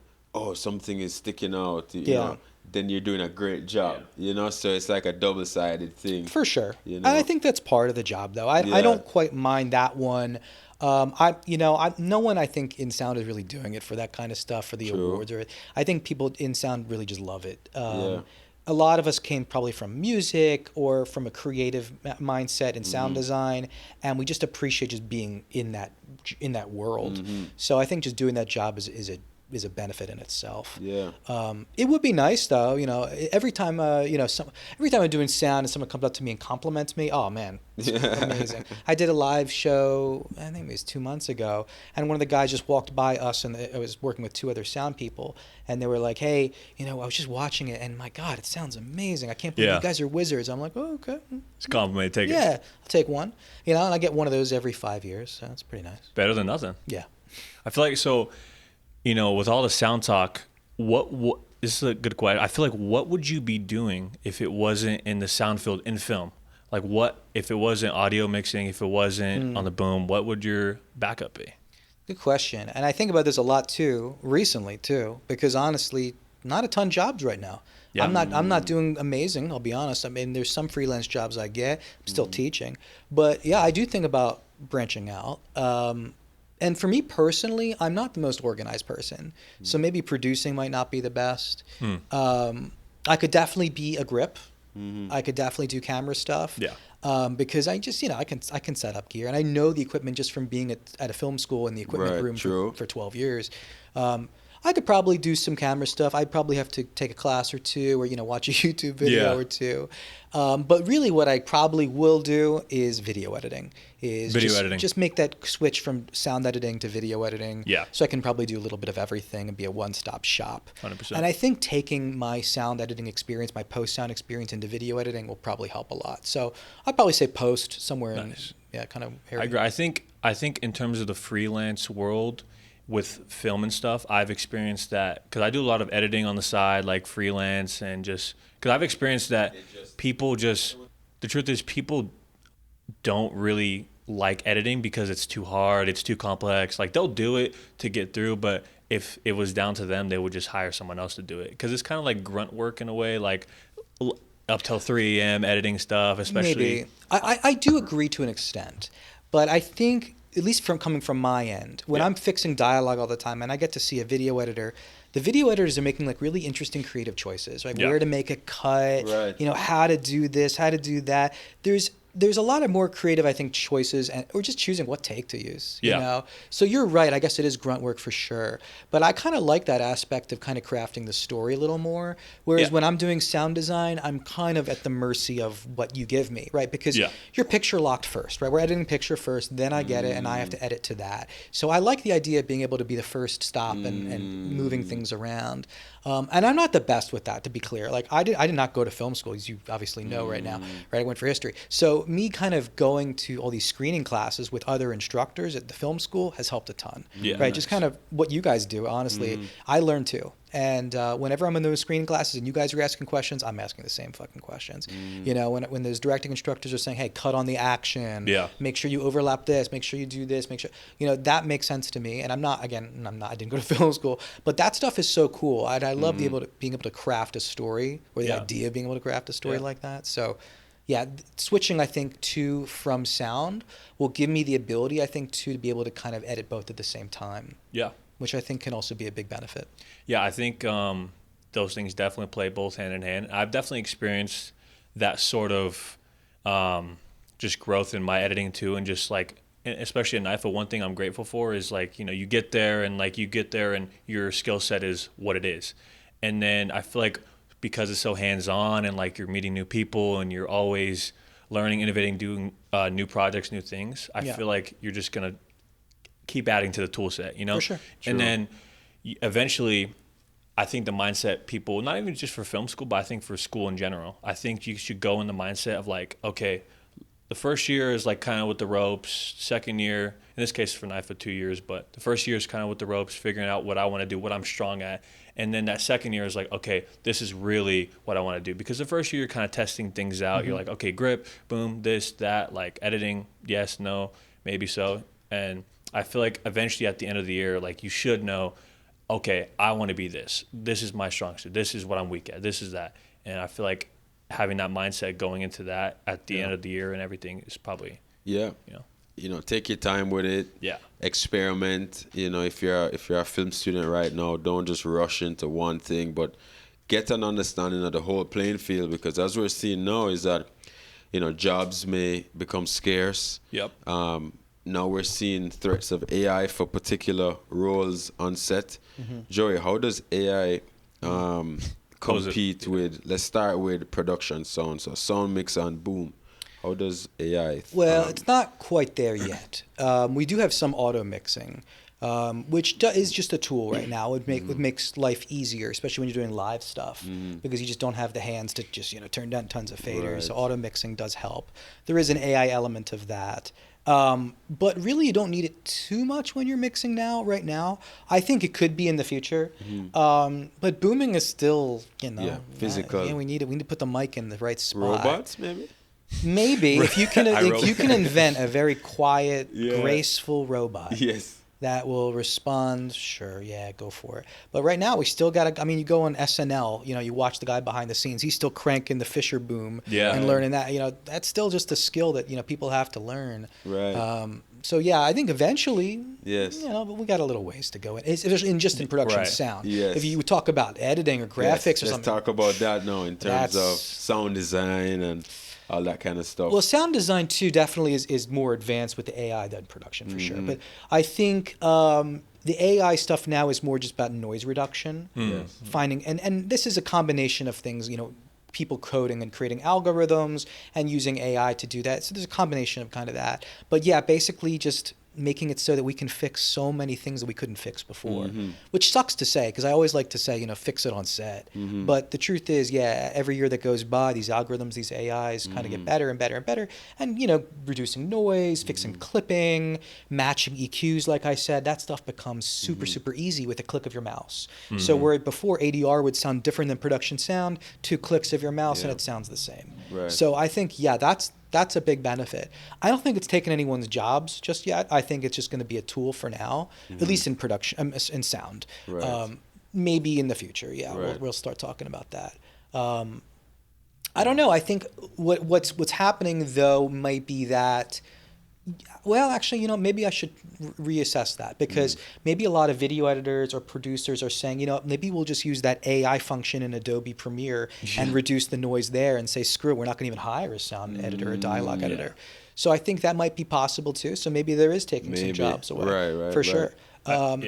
[SPEAKER 3] something is sticking out, you know, then you're doing a great job, you know? So it's like a double-sided thing.
[SPEAKER 2] For sure.
[SPEAKER 3] You know?
[SPEAKER 2] I think that's part of the job, though. I don't quite mind that one. No one, I think, in sound is really doing it for that kind of stuff, for the awards. I think people in sound really just love it. A lot of us came probably from music or from a creative mindset in sound design, and we just appreciate just being in that world. So I think just doing that job is a benefit in itself. It would be nice though, you know, every time every time I'm doing sound and someone comes up to me and compliments me, oh man, it's amazing. I did a live show, I think it was 2 months ago, and one of the guys just walked by us, and I was working with 2 other sound people, and they were like, hey, you know, I was just watching it and my God, it sounds amazing. I can't believe you guys are wizards. I'm like, oh, okay.
[SPEAKER 1] It's a compliment, take it.
[SPEAKER 2] Yeah, I'll take one. You know, and I get one of those every 5 years, so that's pretty nice.
[SPEAKER 1] Better than nothing.
[SPEAKER 2] Yeah.
[SPEAKER 1] I feel like, so, you know, with all the sound talk, what this is a good question. I feel like what would you be doing if it wasn't in the sound field in film? Like what if it wasn't audio mixing, if it wasn't on the boom, what would your backup be?
[SPEAKER 2] Good question. And I think about this a lot too, recently too, because honestly, not a ton of jobs right now.
[SPEAKER 1] Yeah.
[SPEAKER 2] I'm not doing amazing, I'll be honest. I mean, there's some freelance jobs I get. I'm still teaching. But yeah, I do think about branching out. And for me personally, I'm not the most organized person. So maybe producing might not be the best. I could definitely be a grip. I could definitely do camera stuff.
[SPEAKER 1] Yeah.
[SPEAKER 2] Because I just, I can set up gear, and I know the equipment just from being at a film school in the equipment room for 12 years. I could probably do some camera stuff. I'd probably have to take a class or two, or watch a YouTube video or two. But really, what I probably will do is video editing. Just make that switch from sound editing to video editing.
[SPEAKER 1] Yeah.
[SPEAKER 2] So I can probably do a little bit of everything and be a one-stop shop.
[SPEAKER 1] 100%.
[SPEAKER 2] And I think taking my sound editing experience, my post-sound experience into video editing will probably help a lot. So I'd probably say post somewhere
[SPEAKER 1] Nice.
[SPEAKER 2] kind of
[SPEAKER 1] I
[SPEAKER 2] area.
[SPEAKER 1] agree. I think in terms of the freelance world with film and stuff, I've experienced that because I do a lot of editing on the side, like freelance, and just because I've experienced that the truth is people don't really like editing because it's too hard, it's too complex. Like they'll do it to get through, but if it was down to them, they would just hire someone else to do it because it's kind of like grunt work in a way, like up till 3 a.m. editing stuff, especially.
[SPEAKER 2] Maybe. I do agree to an extent, but I think, at least coming from my end, when I'm fixing dialogue all the time and I get to see a video editor, the video editors are making like really interesting creative choices, right? Where to make a cut, how to do this, how to do that. There's a lot of more creative, I think, choices, or just choosing what take to use. You know? So you're right. I guess it is grunt work for sure. But I kind of like that aspect of kind of crafting the story a little more. Whereas when I'm doing sound design, I'm kind of at the mercy of what you give me, right? Because you're picture locked first, right? We're editing picture first, then I get it, and I have to edit to that. So I like the idea of being able to be the first stop and moving things around. And I'm not the best with that, to be clear. Like I did not go to film school, as you obviously know right now, right? I went for history. So me kind of going to all these screening classes with other instructors at the film school has helped a ton, right? Nice. Just kind of what you guys do, honestly. I learned too. And whenever I'm in those screening classes and you guys are asking questions, I'm asking the same fucking questions. When those directing instructors are saying, hey, cut on the action, make sure you overlap this, make sure you do this, make sure, that makes sense to me. And I didn't go to film school, but that stuff is so cool. I love being able to craft a story, or the idea of being able to craft a story like that. So switching, I think, from sound will give me the ability, I think, to be able to kind of edit both at the same time. Yeah. Which I think can also be a big benefit.
[SPEAKER 1] Yeah, I think those things definitely play both hand in hand. I've definitely experienced that sort of just growth in my editing too, and just like, especially at NIFA, one thing I'm grateful for is like, you get there and your skill set is what it is. And then I feel like because it's so hands-on and like you're meeting new people and you're always learning, innovating, doing new projects, new things, I feel like you're just going to keep adding to the tool set, For sure. And then eventually, I think the mindset people, not even just for film school, but I think for school in general, I think you should go in the mindset of like, okay, the first year is like kind of with the ropes. Second year, in this case for NIFA 2 years, but the first year is kind of with the ropes, figuring out what I want to do, what I'm strong at. And then that second year is like, okay, this is really what I want to do. Because the first year you're kind of testing things out. You're like, okay, grip, boom, this, that, like editing, yes, no, maybe so. And I feel like eventually at the end of the year, like you should know, okay, I want to be this. This is my strong suit. This is what I'm weak at. This is that. And I feel like having that mindset going into that at the end of the year and everything is probably
[SPEAKER 3] take your time with it. Experiment. If you're a film student right now, don't just rush into one thing, but get an understanding of the whole playing field, because as we're seeing now is that jobs may become scarce. Now we're seeing threats of AI for particular roles on set. Joey, how does AI compete with, let's start with production sound, so sound mix and boom. How does AI?
[SPEAKER 2] Well, it's not quite there yet. We do have some auto mixing, which is just a tool right now. It makes life easier, especially when you're doing live stuff, because you just don't have the hands to just turn down tons of faders.
[SPEAKER 3] Right.
[SPEAKER 2] So auto mixing does help. There is an AI element of that. But really, you don't need it too much when you're mixing right now. I think it could be in the future. But booming is still,
[SPEAKER 3] physical.
[SPEAKER 2] we need it. We need to put the mic in the right spot.
[SPEAKER 3] Robots, maybe?
[SPEAKER 2] Maybe if you can invent a very quiet, graceful robot.
[SPEAKER 3] Yes.
[SPEAKER 2] That will respond, sure, yeah, go for it. But right now, we still got to, you go on SNL, you watch the guy behind the scenes, he's still cranking the Fisher boom and learning that, that's still just a skill that, people have to learn.
[SPEAKER 3] Right.
[SPEAKER 2] So, yeah, I think eventually,
[SPEAKER 3] yes,
[SPEAKER 2] but we got a little ways to go, especially in production sound.
[SPEAKER 3] Yes.
[SPEAKER 2] If you talk about editing or graphics or something.
[SPEAKER 3] Let's talk about that now in terms of sound design and all that kind of stuff.
[SPEAKER 2] Well, sound design too definitely is more advanced with the AI than production for sure. But I think the AI stuff now is more just about noise reduction, finding and this is a combination of things. People coding and creating algorithms and using AI to do that. So there's a combination of kind of that. But yeah, basically just making it so that we can fix so many things that we couldn't fix before, which sucks to say because I always like to say, fix it on set. But the truth is, every year that goes by, these algorithms, these AIs kind of get better and better and better. And, reducing noise, fixing clipping, matching EQs, like I said, that stuff becomes super, super easy with a click of your mouse. So where before ADR would sound different than production sound, 2 clicks of your mouse and it sounds the same.
[SPEAKER 3] Right.
[SPEAKER 2] So I think, that's a big benefit. I don't think it's taken anyone's jobs just yet. I think it's just going to be a tool for now, at least in production, in sound.
[SPEAKER 3] Right.
[SPEAKER 2] Maybe in the future, we'll start talking about that. I don't know. I think what's happening though might be that. Well, actually, maybe I should reassess that because maybe a lot of video editors or producers are saying, maybe we'll just use that AI function in Adobe Premiere and reduce the noise there and say, screw it, we're not going to even hire a sound editor or dialogue editor. So I think that might be possible too. So maybe there is taking some jobs away. Right, sure. And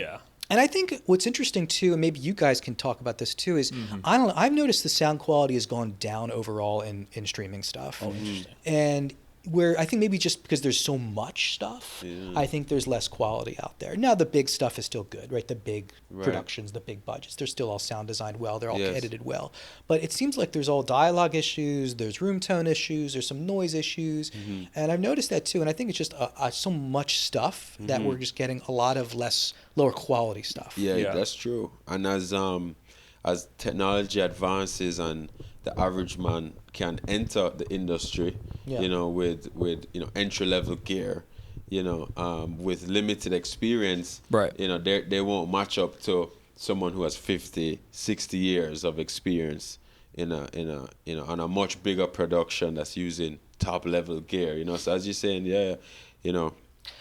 [SPEAKER 2] I think what's interesting too, and maybe you guys can talk about this too, is I've noticed the sound quality has gone down overall in streaming stuff.
[SPEAKER 1] Oh, interesting.
[SPEAKER 2] And where I think maybe just because there's so much stuff, I think there's less quality out there. Now the big stuff is still good, right? The big productions, the big budgets, they're still all sound designed well, they're all edited well. But it seems like there's all dialogue issues, there's room tone issues, there's some noise issues, and I've noticed that too. And I think it's just so much stuff that we're just getting a lot of lower quality stuff.
[SPEAKER 3] Yeah, that's true. And as technology advances and the average man can enter the industry, with entry level gear, with limited experience,
[SPEAKER 2] right?
[SPEAKER 3] They won't match up to someone who has 50, 60 years of experience on a much bigger production that's using top level gear. So as you're saying,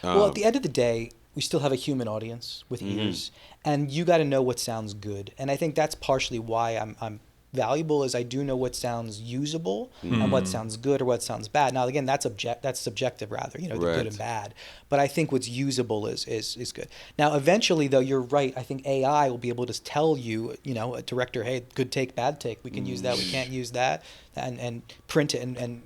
[SPEAKER 3] well,
[SPEAKER 2] at the end of the day, we still have a human audience with ears, and you got to know what sounds good. And I think that's partially why I'm valuable, is I do know what sounds usable and what sounds good or what sounds bad. Now, again, that's subjective rather, the good and bad. But I think what's usable is good. Now, eventually, though, you're right. I think AI will be able to tell you, a director, hey, good take, bad take. We can use that. We can't use that. And print it, and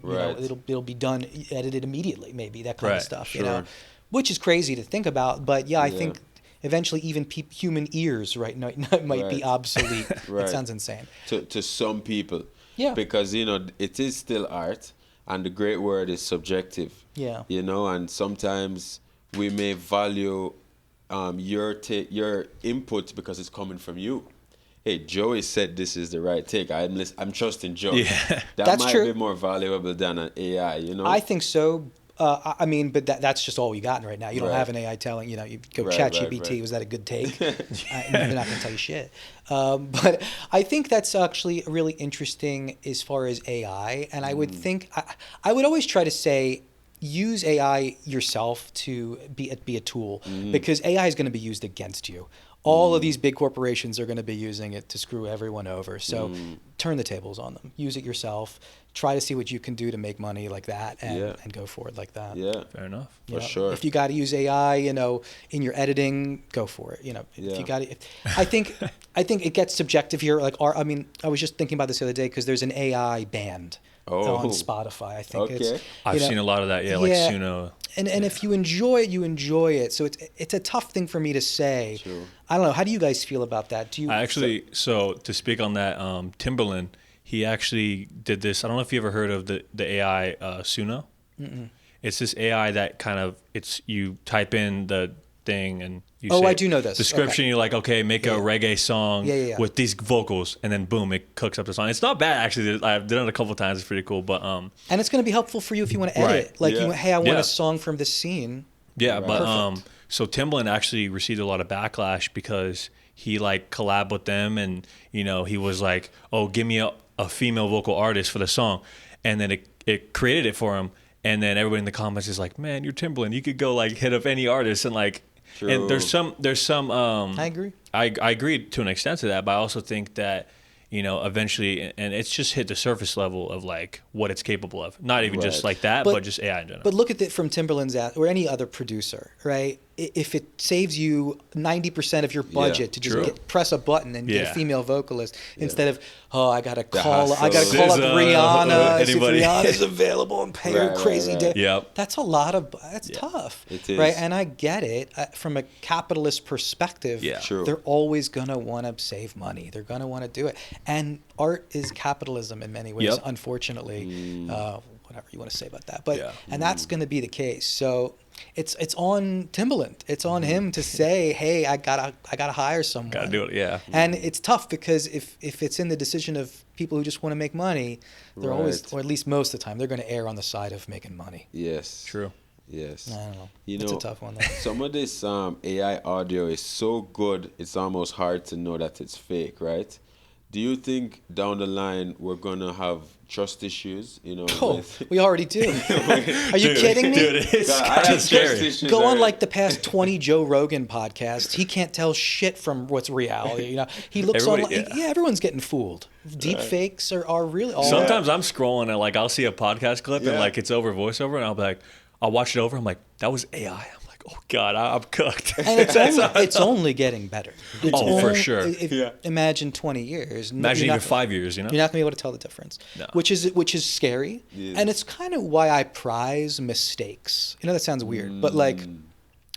[SPEAKER 2] it'll be done, edited immediately, maybe, that kind of stuff,
[SPEAKER 3] Sure.
[SPEAKER 2] Which is crazy to think about. But, I think eventually even human ears might be obsolete. It sounds insane.
[SPEAKER 3] To some people.
[SPEAKER 2] Yeah.
[SPEAKER 3] Because, it is still art, and the great word is subjective.
[SPEAKER 2] Yeah.
[SPEAKER 3] And sometimes we may value your input because it's coming from you. Hey, Joey said this is the right take. I'm trusting Joey.
[SPEAKER 1] Yeah.
[SPEAKER 2] That's
[SPEAKER 3] might
[SPEAKER 2] true.
[SPEAKER 3] be more valuable than an AI,
[SPEAKER 2] I think so. But that's just all we got right now. You don't have an AI telling, you go ChatGPT, was that a good take? They're not going to tell you shit. But I think that's actually really interesting as far as AI. And I would think, I would always try to say, use AI yourself to be a tool, because AI is going to be used against you. All of these big corporations are going to be using it to screw everyone over. So turn the tables on them. Use it yourself. Try to see what you can do to make money like that, and go for it like that.
[SPEAKER 3] Yeah.
[SPEAKER 1] Fair enough.
[SPEAKER 3] For sure.
[SPEAKER 2] If you got to use AI, in your editing, go for it. If you got to, I think it gets subjective here. Like, I was just thinking about this the other day because there's an AI band on Spotify. I think
[SPEAKER 1] I've seen a lot of that. Yeah, like Suno.
[SPEAKER 2] And if you enjoy it, you enjoy it. So it's a tough thing for me to say.
[SPEAKER 3] True.
[SPEAKER 2] I don't know. How do you guys feel about that? Do you
[SPEAKER 1] so to speak on that, Timbaland, he actually did this. I don't know if you ever heard of the AI Suno.
[SPEAKER 2] Mm-mm.
[SPEAKER 1] It's this AI that kind of you type in the thing and you
[SPEAKER 2] say,
[SPEAKER 1] I
[SPEAKER 2] do know this
[SPEAKER 1] description. Okay. You're like, okay, make a reggae song with these vocals, and then boom, it cooks up the song. It's not bad actually. I've done it a couple of times. It's pretty cool, but
[SPEAKER 2] and it's going to be helpful for you if you want to edit.
[SPEAKER 1] Right.
[SPEAKER 2] Like, hey, I want a song from this scene.
[SPEAKER 1] Yeah,
[SPEAKER 3] right.
[SPEAKER 1] but so Timbaland actually received a lot of backlash because he like collabed with them, and he was like, oh, give me a female vocal artist for the song, and then it created it for him, and then everybody in the comments is like, man, you're Timbaland, you could go like hit up any artist, and like. True. And there's some I
[SPEAKER 2] agree.
[SPEAKER 1] I agree to an extent to that, but I also think that eventually, and it's just hit the surface level of like what it's capable of. Not even just like that, but just AI in general.
[SPEAKER 2] But look at it from Timbaland's or any other producer, right? If it saves you 90% of your budget to just press a button and get a female vocalist instead of I gotta call up Rihanna, see if Rihanna's available and pay her crazy day.
[SPEAKER 1] Yep.
[SPEAKER 2] That's that's tough.
[SPEAKER 3] It is.
[SPEAKER 2] Right? And I get it from a capitalist perspective.
[SPEAKER 1] Yeah.
[SPEAKER 3] True.
[SPEAKER 2] They're always gonna want to save money. They're gonna want to do it. And art is capitalism in many ways, unfortunately. Whatever you want to say about that, but and that's going to be the case. So it's on Timbaland. It's on him to say, hey, I gotta hire someone.
[SPEAKER 1] Gotta do it, yeah.
[SPEAKER 2] And it's tough because if it's in the decision of people who just want to make money, they're always, or at least most of the time, they're going to err on the side of making money.
[SPEAKER 3] Yes.
[SPEAKER 1] True.
[SPEAKER 3] Yes.
[SPEAKER 2] I don't know. It's a tough one, though.
[SPEAKER 3] Some of this AI audio is so good, it's almost hard to know that it's fake, right? Do you think down the line we're gonna have trust issues?
[SPEAKER 2] We already do. Are you kidding me?
[SPEAKER 1] Dude, it's kind of scary.
[SPEAKER 2] Go on like the past 20 Joe Rogan podcasts. He can't tell shit from what's reality. He looks everyone's getting fooled. Deep fakes are really.
[SPEAKER 1] Sometimes I'm scrolling and like I'll see a podcast clip and like it's over voiceover, and I'll be like, I'll watch it over. I'm like, that was AI. I'm like, oh God, I'm cooked.
[SPEAKER 2] And it's only getting better.
[SPEAKER 1] For sure.
[SPEAKER 2] Imagine 20 years.
[SPEAKER 1] Imagine even 5 years.
[SPEAKER 2] You're not going to be able to tell the difference.
[SPEAKER 1] No.
[SPEAKER 2] Which is scary. Yes. And it's kind of why I prize mistakes. That sounds weird, but like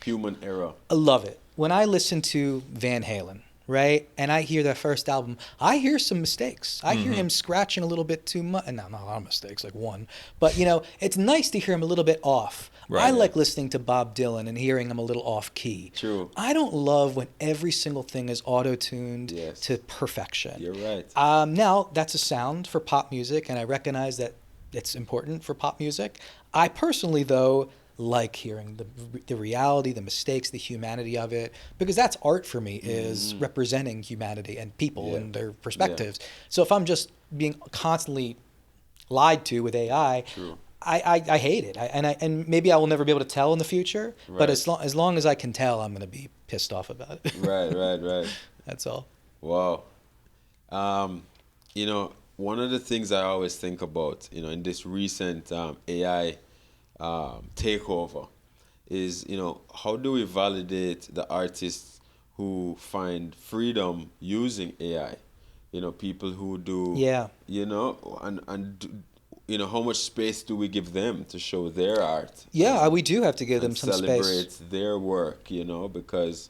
[SPEAKER 3] human error. I
[SPEAKER 2] love it. When I listen to Van Halen, right, and I hear their first album, I hear some mistakes. I hear him scratching a little bit too much. And not a lot of mistakes, like one. But, it's nice to hear him a little bit off. Right. I like listening to Bob Dylan and hearing him a little off key.
[SPEAKER 3] True.
[SPEAKER 2] I don't love when every single thing is auto-tuned to perfection.
[SPEAKER 3] You're right.
[SPEAKER 2] Now, that's a sound for pop music, and I recognize that it's important for pop music. I personally, though, like hearing the reality, the mistakes, the humanity of it, because that's art for me, is representing humanity and people and their perspectives. So if I'm just being constantly lied to with AI, I hate it, and maybe I will never be able to tell in the future. Right. But as long as I can tell, I'm going to be pissed off about it.
[SPEAKER 3] Right.
[SPEAKER 2] That's all.
[SPEAKER 3] Wow. One of the things I always think about, in this recent AI takeover, is how do we validate the artists who find freedom using AI? People who do. Yeah. And how much space do we give them to show their art?
[SPEAKER 2] Yeah, we do have to give them some space.
[SPEAKER 3] Celebrate their work, because,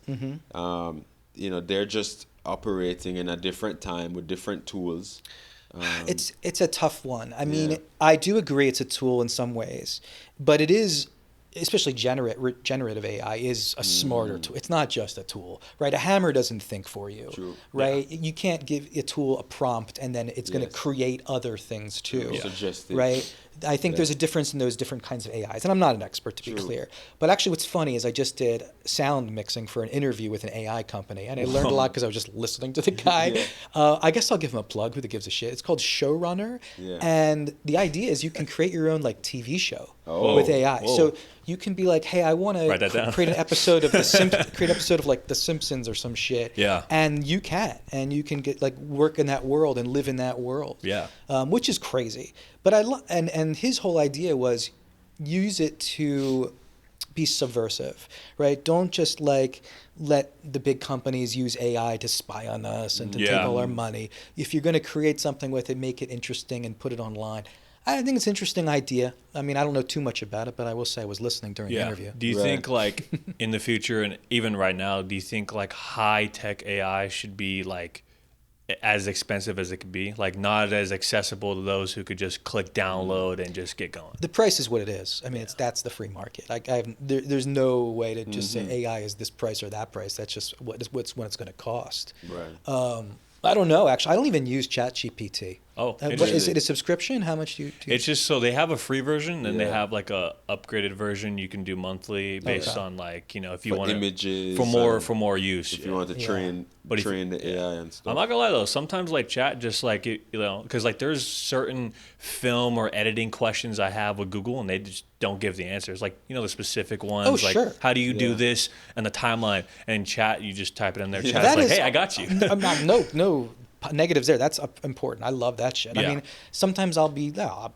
[SPEAKER 3] they're just operating in a different time with different tools.
[SPEAKER 2] It's a tough one. I mean, I do agree it's a tool in some ways, but it is, especially generative AI, is a smarter tool. It's not just a tool, right? A hammer doesn't think for you, right? Yeah. You can't give a tool a prompt and then it's going to create other things too, right? I think there's a difference in those different kinds of AIs. And I'm not an expert, to be clear. But actually what's funny is I just did sound mixing for an interview with an AI company. And I learned a lot because I was just listening to the guy. I guess I'll give him a plug. Who gives a shit? It's called Showrunner.
[SPEAKER 3] Yeah.
[SPEAKER 2] And the idea is you can create your own like TV show with AI.
[SPEAKER 1] Whoa.
[SPEAKER 2] So you can be like, hey, I want to create an episode of create an episode of like The Simpsons or some shit.
[SPEAKER 1] Yeah.
[SPEAKER 2] And you can get like work in that world and live in that world.
[SPEAKER 1] Yeah.
[SPEAKER 2] Which is crazy. But and his whole idea was use it to be subversive, right? Don't just like let the big companies use AI to spy on us and to take all our money. If you're going to create something with it, make it interesting and put it online. I think it's an interesting idea. I mean, I don't know too much about it, but I will say I was listening during the interview.
[SPEAKER 1] Do you think like in the future and even right now, do you think like high tech AI should be like as expensive as it could be? Like not as accessible to those who could just click download and just get going?
[SPEAKER 2] The price is what it is. I mean, that's the free market. There's no way to just say AI is this price or that price. That's just what it's going to cost.
[SPEAKER 3] Right.
[SPEAKER 2] I don't know, actually. I don't even use ChatGPT.
[SPEAKER 1] Oh,
[SPEAKER 2] But is it a subscription? How much do you
[SPEAKER 1] It's just so they have a free version and they have like a upgraded version you can do monthly based on like, if you want
[SPEAKER 3] images
[SPEAKER 1] for more use.
[SPEAKER 3] If you want to train the AI and stuff.
[SPEAKER 1] I'm not gonna lie though, sometimes like chat just like because like there's certain film or editing questions I have with Google and they just don't give the answers. Like the specific ones like how do you do this and the timeline, and chat you just type it in there. Chat's like, hey, I got you.
[SPEAKER 2] No negatives there. That's important. I love that shit. I mean, sometimes I'll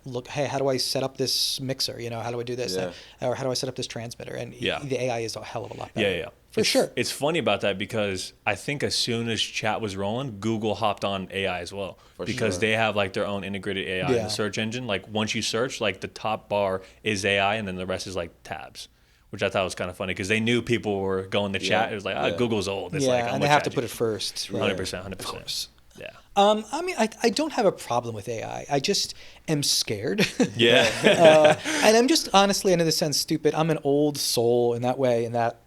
[SPEAKER 2] look, hey, how do I set up this mixer? How do I do this? Or how do I set up this transmitter? And the AI is a hell of a lot better.
[SPEAKER 1] Yeah.
[SPEAKER 2] For sure.
[SPEAKER 1] It's funny about that because I think as soon as chat was rolling, Google hopped on AI as well. Because they have like their own integrated AI in the search engine. Like once you search, like the top bar is AI and then the rest is like tabs. Which I thought was kind of funny because they knew people were going to chat. It was like, Google's old. It's like,
[SPEAKER 2] and they have to put it first. Right?
[SPEAKER 1] 100%.
[SPEAKER 2] Of course.
[SPEAKER 1] Yeah.
[SPEAKER 2] I mean, I don't have a problem with AI. I just am scared.
[SPEAKER 1] Yeah.
[SPEAKER 2] And I'm just honestly, and in a sense, stupid. I'm an old soul in that way, in that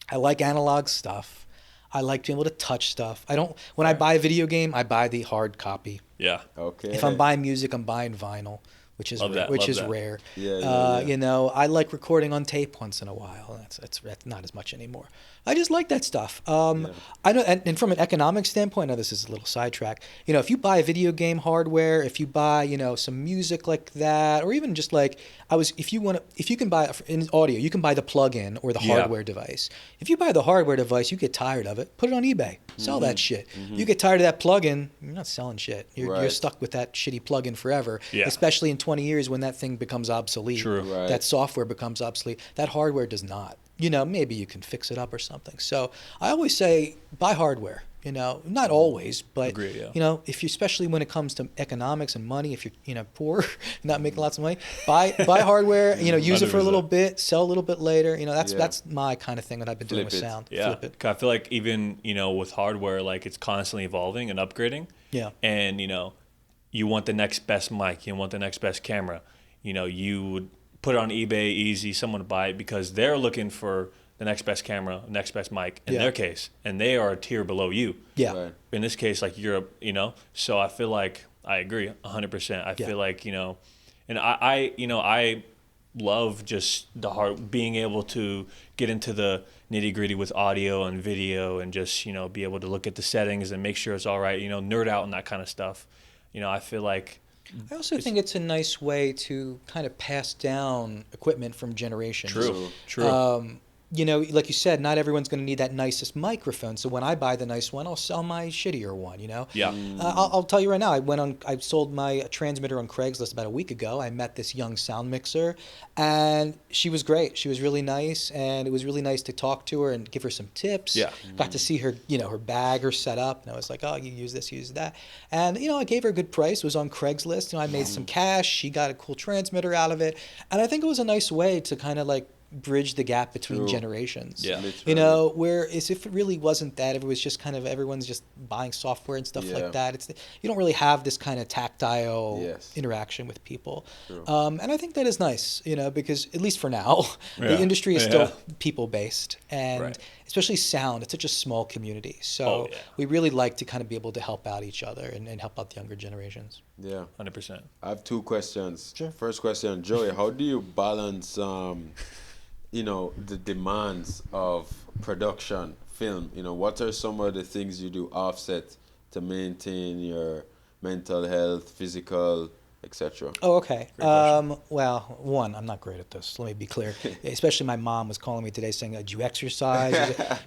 [SPEAKER 2] I like analog stuff. I like being able to touch stuff. When I buy a video game, I buy the hard copy.
[SPEAKER 1] Yeah.
[SPEAKER 3] Okay.
[SPEAKER 2] If I'm buying music, I'm buying vinyl, which is rare.
[SPEAKER 3] Yeah.
[SPEAKER 2] I like recording on tape once in a while. That's not as much anymore. I just like that stuff. I know, and from an economic standpoint, I know this is a little sidetrack. If you buy video game hardware, if you buy, some music like that, or even just like if you can buy in audio, you can buy the plug-in or the hardware device. If you buy the hardware device, you get tired of it, put it on eBay, sell that shit. You get tired of that plug-in, you're not selling shit. You're stuck with that shitty plug-in forever, especially in 20 years when that thing becomes obsolete.
[SPEAKER 1] True.
[SPEAKER 3] Right.
[SPEAKER 2] That software becomes obsolete. That hardware does not. Maybe you can fix it up or something. So I always say buy hardware. Not always, but
[SPEAKER 1] Agreed, yeah.
[SPEAKER 2] if you, especially when it comes to economics and money, if you're poor, not making lots of money, buy hardware. Use it for a little bit, sell a little bit later. That's my kind of thing that I've been doing with sound.
[SPEAKER 1] Yeah.
[SPEAKER 2] Flip it.
[SPEAKER 1] I feel like even with hardware, like it's constantly evolving and upgrading.
[SPEAKER 2] Yeah.
[SPEAKER 1] And you want the next best mic, you want the next best camera. You would put it on eBay, easy, someone to buy it because they're looking for the next best camera, next best mic in their case, and they are a tier below you.
[SPEAKER 2] Yeah.
[SPEAKER 3] Right.
[SPEAKER 1] In this case, like you're, so I feel like I agree 100%. I feel like, and I love just being able to get into the nitty gritty with audio and video and just, be able to look at the settings and make sure it's all right, nerd out and that kind of stuff. I feel like,
[SPEAKER 2] I also think it's a nice way to kind of pass down equipment from generations.
[SPEAKER 1] True.
[SPEAKER 2] Like you said, not everyone's going to need that nicest microphone. So when I buy the nice one, I'll sell my shittier one.
[SPEAKER 1] Yeah.
[SPEAKER 2] I'll tell you right now. I sold my transmitter on Craigslist about a week ago. I met this young sound mixer, and she was great. She was really nice, and it was really nice to talk to her and give her some tips.
[SPEAKER 1] Yeah.
[SPEAKER 2] Got to see her, her bag, her setup, and I was like, oh, you use this, use that, and I gave her a good price. It was on Craigslist. I made some cash. She got a cool transmitter out of it, and I think it was a nice way to kind of like bridge the gap between generations.
[SPEAKER 1] Yeah.
[SPEAKER 2] Whereas if it really wasn't that, if it was just kind of everyone's just buying software and stuff like that, you don't really have this kind of tactile interaction with people. And I think that is nice, because at least for now, the industry is still people-based. And especially sound. It's such a small community. So we really like to kind of be able to help out each other and help out the younger generations.
[SPEAKER 3] Yeah.
[SPEAKER 1] 100%.
[SPEAKER 3] I have two questions.
[SPEAKER 2] Sure.
[SPEAKER 3] First question, Joey, how do you balance, the demands of production, film? What are some of the things you do offset to maintain your mental health, physical, etc.?
[SPEAKER 2] Oh, okay.
[SPEAKER 1] Great question.
[SPEAKER 2] Well, one, I'm not great at this. Let me be clear. Especially my mom was calling me today saying, "Do you exercise?"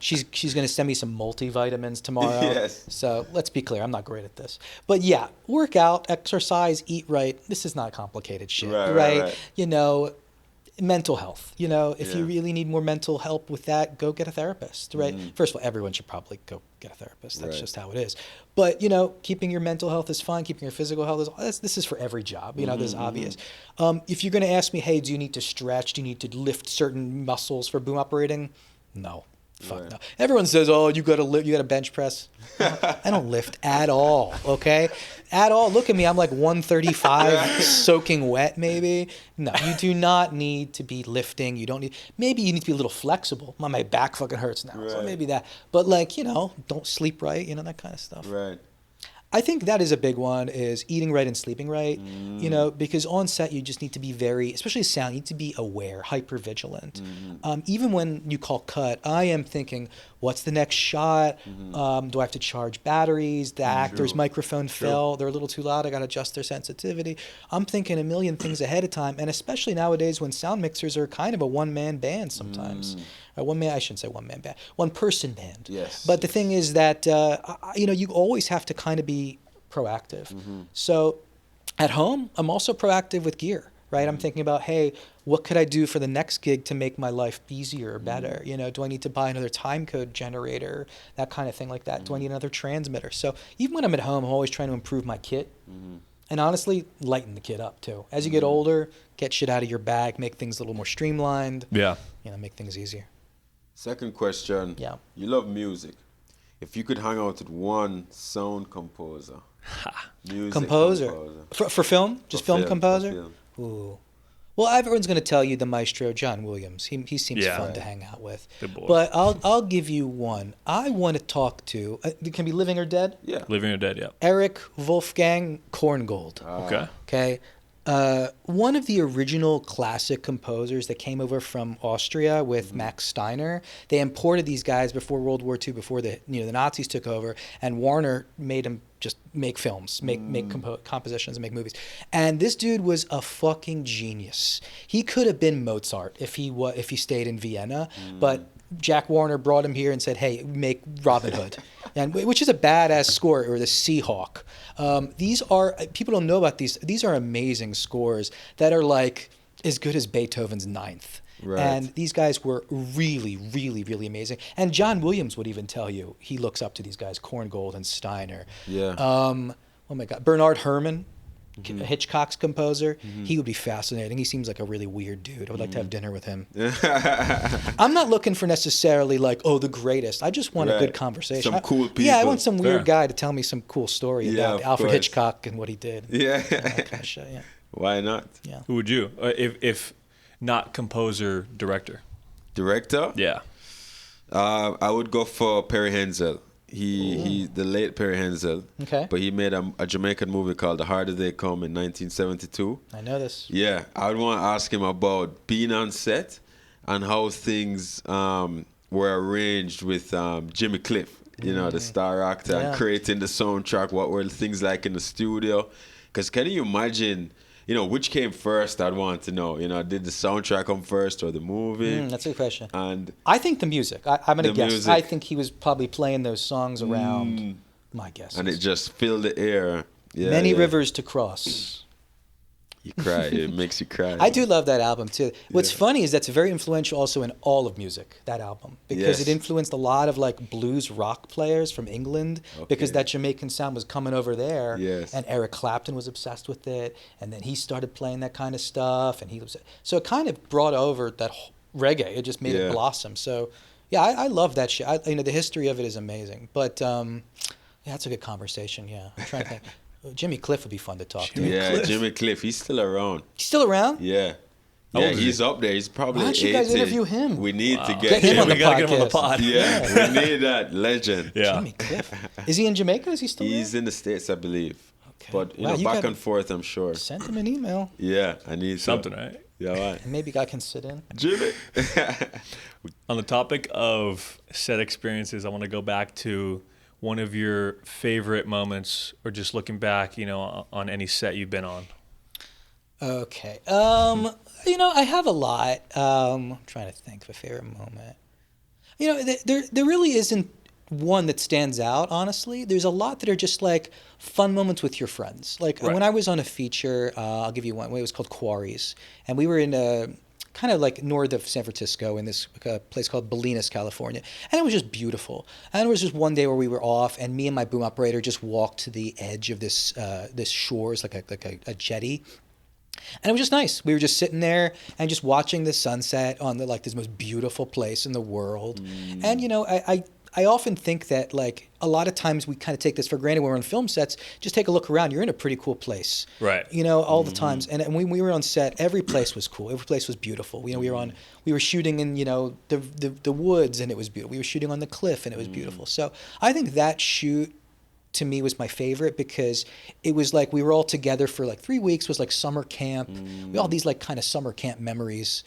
[SPEAKER 2] She's going to send me some multivitamins tomorrow.
[SPEAKER 3] Yes.
[SPEAKER 2] So let's be clear. I'm not great at this. But yeah, work out, exercise, eat right. This is not complicated shit, right? Mental health. If you really need more mental help with that, go get a therapist, right? First of all, everyone should probably go get a therapist. That's just how it is. But, keeping your mental health is fine. Keeping your physical health this is for every job. This is obvious. If you're going to ask me, hey, do you need to stretch? Do you need to lift certain muscles for boom operating? No. Fuck no. Everyone says, "Oh, you got to bench press." I don't lift at all. Okay, at all. Look at me. I'm like 135, soaking wet. Maybe. No, you do not need to be lifting. You don't need. Maybe you need to be a little flexible. My back fucking hurts now, so maybe that. But don't sleep right. That kind of stuff.
[SPEAKER 3] Right.
[SPEAKER 2] I think that is a big one, is eating right and sleeping right, because on set you just need to be especially sound, you need to be aware, hyper vigilant. Even when you call cut, I am thinking, what's the next shot? Do I have to charge batteries? The actor's microphone fell, they're a little too loud, I got to adjust their sensitivity. I'm thinking a million things ahead of time, and especially nowadays when sound mixers are kind of a one-man band sometimes. I shouldn't say one-man band, one-person band.
[SPEAKER 3] Yes.
[SPEAKER 2] But the thing is that, you always have to kind of be proactive. So at home, I'm also proactive with gear, right? I'm thinking about, hey, what could I do for the next gig to make my life easier or better? Do I need to buy another time code generator? That kind of thing like that. Do I need another transmitter? So even when I'm at home, I'm always trying to improve my kit. And honestly, lighten the kit up too. As you get older, get shit out of your bag, make things a little more streamlined.
[SPEAKER 1] Yeah.
[SPEAKER 2] Make things easier.
[SPEAKER 3] Second question.
[SPEAKER 2] Yeah.
[SPEAKER 3] You love music. If you could hang out with one sound composer,
[SPEAKER 2] Composer. For film? Just film composer?
[SPEAKER 3] For film.
[SPEAKER 2] Ooh. Well, everyone's going to tell you the maestro John Williams. He seems fun to hang out with.
[SPEAKER 1] Good boy.
[SPEAKER 2] But I'll give you one. I want to talk to, it can be living or dead?
[SPEAKER 3] Yeah.
[SPEAKER 1] Living or dead, yeah.
[SPEAKER 2] Eric Wolfgang Korngold.
[SPEAKER 1] Okay.
[SPEAKER 2] Okay. One of the original classic composers that came over from Austria with Max Steiner. They imported these guys before World War II, before the Nazis took over, and Warner made him just make films, make compositions, and make movies. And this dude was a fucking genius. He could have been Mozart if he stayed in Vienna, but Jack Warner brought him here and said, "Hey, make Robin Hood," which is a badass score, or the Seahawk. These are, people don't know about these. These are amazing scores that are like as good as Beethoven's Ninth. Right. And these guys were really, really, really amazing. And John Williams would even tell you he looks up to these guys, Korngold and Steiner.
[SPEAKER 3] Yeah.
[SPEAKER 2] Oh my God, Bernard Herrmann. Hitchcock's composer, he would be fascinating. He seems like a really weird dude. I would like to have dinner with him. I'm not looking for necessarily like, the greatest. I just want a good conversation.
[SPEAKER 3] Some cool people.
[SPEAKER 2] Yeah, I want some weird guy to tell me some cool story about Alfred Hitchcock and what he did.
[SPEAKER 3] Yeah.
[SPEAKER 2] That kind of shit, yeah.
[SPEAKER 3] Why not?
[SPEAKER 2] Yeah.
[SPEAKER 1] Who would you? If not composer, director?
[SPEAKER 3] Director?
[SPEAKER 1] Yeah.
[SPEAKER 3] I would go for Perry Henzell. He the late Perry Henzell.
[SPEAKER 2] Okay.
[SPEAKER 3] But he made a Jamaican movie called The Harder They Come in 1972.
[SPEAKER 2] I know this.
[SPEAKER 3] Yeah. I would want to ask him about being on set and how things were arranged with Jimmy Cliff, the star actor, and creating the soundtrack. What were things like in the studio? Because can you imagine, which came first? I'd want to know. Did the soundtrack come first or the movie?
[SPEAKER 2] That's a good question.
[SPEAKER 3] And
[SPEAKER 2] I think the music. I'm going to guess.
[SPEAKER 3] Music.
[SPEAKER 2] I think he was probably playing those songs around. My guess.
[SPEAKER 3] And it just filled the air. Yeah,
[SPEAKER 2] Many rivers to cross.
[SPEAKER 3] You cry. It makes you cry.
[SPEAKER 2] I do love that album too. What's funny is that's very influential also in all of music, that album, because it influenced a lot of like blues rock players from England, because that Jamaican sound was coming over there.
[SPEAKER 3] Yes.
[SPEAKER 2] And Eric Clapton was obsessed with it, and then he started playing that kind of stuff, and so it kind of brought over that reggae. It just made it blossom. So yeah, I love that shit. The history of it is amazing. But that's a good conversation. Yeah, I'm trying to think. Jimmy Cliff would be fun to talk to.
[SPEAKER 3] Jimmy Cliff. He's still around.
[SPEAKER 2] He's still around?
[SPEAKER 3] Yeah.
[SPEAKER 1] How
[SPEAKER 3] Yeah,
[SPEAKER 1] old is
[SPEAKER 3] he's
[SPEAKER 1] he?
[SPEAKER 3] up there. He's probably
[SPEAKER 2] Why don't
[SPEAKER 3] 80.
[SPEAKER 2] you guys interview him?
[SPEAKER 3] We need to
[SPEAKER 2] Get him
[SPEAKER 3] get
[SPEAKER 2] on the
[SPEAKER 1] we gotta get him on the
[SPEAKER 2] podcast.
[SPEAKER 1] pod.
[SPEAKER 3] Yeah, we need that legend.
[SPEAKER 1] Yeah.
[SPEAKER 2] Jimmy Cliff. Is he in Jamaica? Is he still
[SPEAKER 3] He's
[SPEAKER 2] there?
[SPEAKER 3] in the States, I believe.
[SPEAKER 2] Okay.
[SPEAKER 3] But,
[SPEAKER 2] Wow, you
[SPEAKER 3] back
[SPEAKER 2] gotta
[SPEAKER 3] and forth, I'm sure.
[SPEAKER 2] Send him an email.
[SPEAKER 3] Yeah, I need
[SPEAKER 1] Something,
[SPEAKER 3] to.
[SPEAKER 1] right?
[SPEAKER 3] Yeah, right.
[SPEAKER 2] And maybe I can sit in.
[SPEAKER 3] Jimmy.
[SPEAKER 1] On the topic of set experiences, I want to go back to one of your favorite moments, or just looking back, on any set you've been on.
[SPEAKER 2] Okay. I have a lot. I'm trying to think of a favorite moment. There really isn't one that stands out, honestly. There's a lot that are just like fun moments with your friends. Like
[SPEAKER 1] Right.
[SPEAKER 2] when I was on a feature, I'll give you one. It was called Quarries. And we were in kind of like north of San Francisco in this place called Bolinas, California. And it was just beautiful. And it was just one day where we were off, and me and my boom operator just walked to the edge of this shore. It's like a jetty. And it was just nice. We were just sitting there and just watching the sunset on this most beautiful place in the world. And I often think that like a lot of times we kind of take this for granted when we're on film sets. Just take a look around. You're in a pretty cool place.
[SPEAKER 1] Right.
[SPEAKER 2] All the times. And when we were on set, every place was cool. Every place was beautiful. We were shooting in the woods, and it was beautiful. We were shooting on the cliff, and it was beautiful. So I think that shoot, to me, was my favorite, because it was like we were all together for like 3 weeks. It was like summer camp. We all had these like kind of summer camp memories.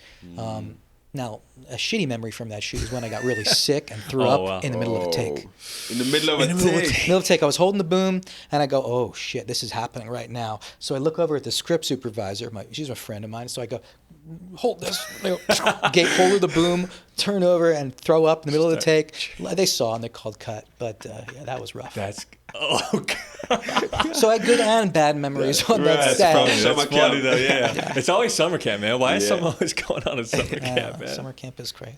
[SPEAKER 2] Now, a shitty memory from that shoot is when I got really sick and threw up in the middle of a take.
[SPEAKER 3] In the middle of a take.
[SPEAKER 2] Middle of a take, I was holding the boom, and I go, oh shit, this is happening right now. So I look over at the script supervisor. She's a friend of mine. So I go, hold this. I go, hold of the boom, turn over, and throw up in the middle of the take. They saw, and they called cut. But yeah, that was rough. So I had good and bad memories on that set.
[SPEAKER 1] That's funny though, yeah. It's always summer camp, man. Why is something always going on in summer camp, man?
[SPEAKER 2] Summer camp is crazy.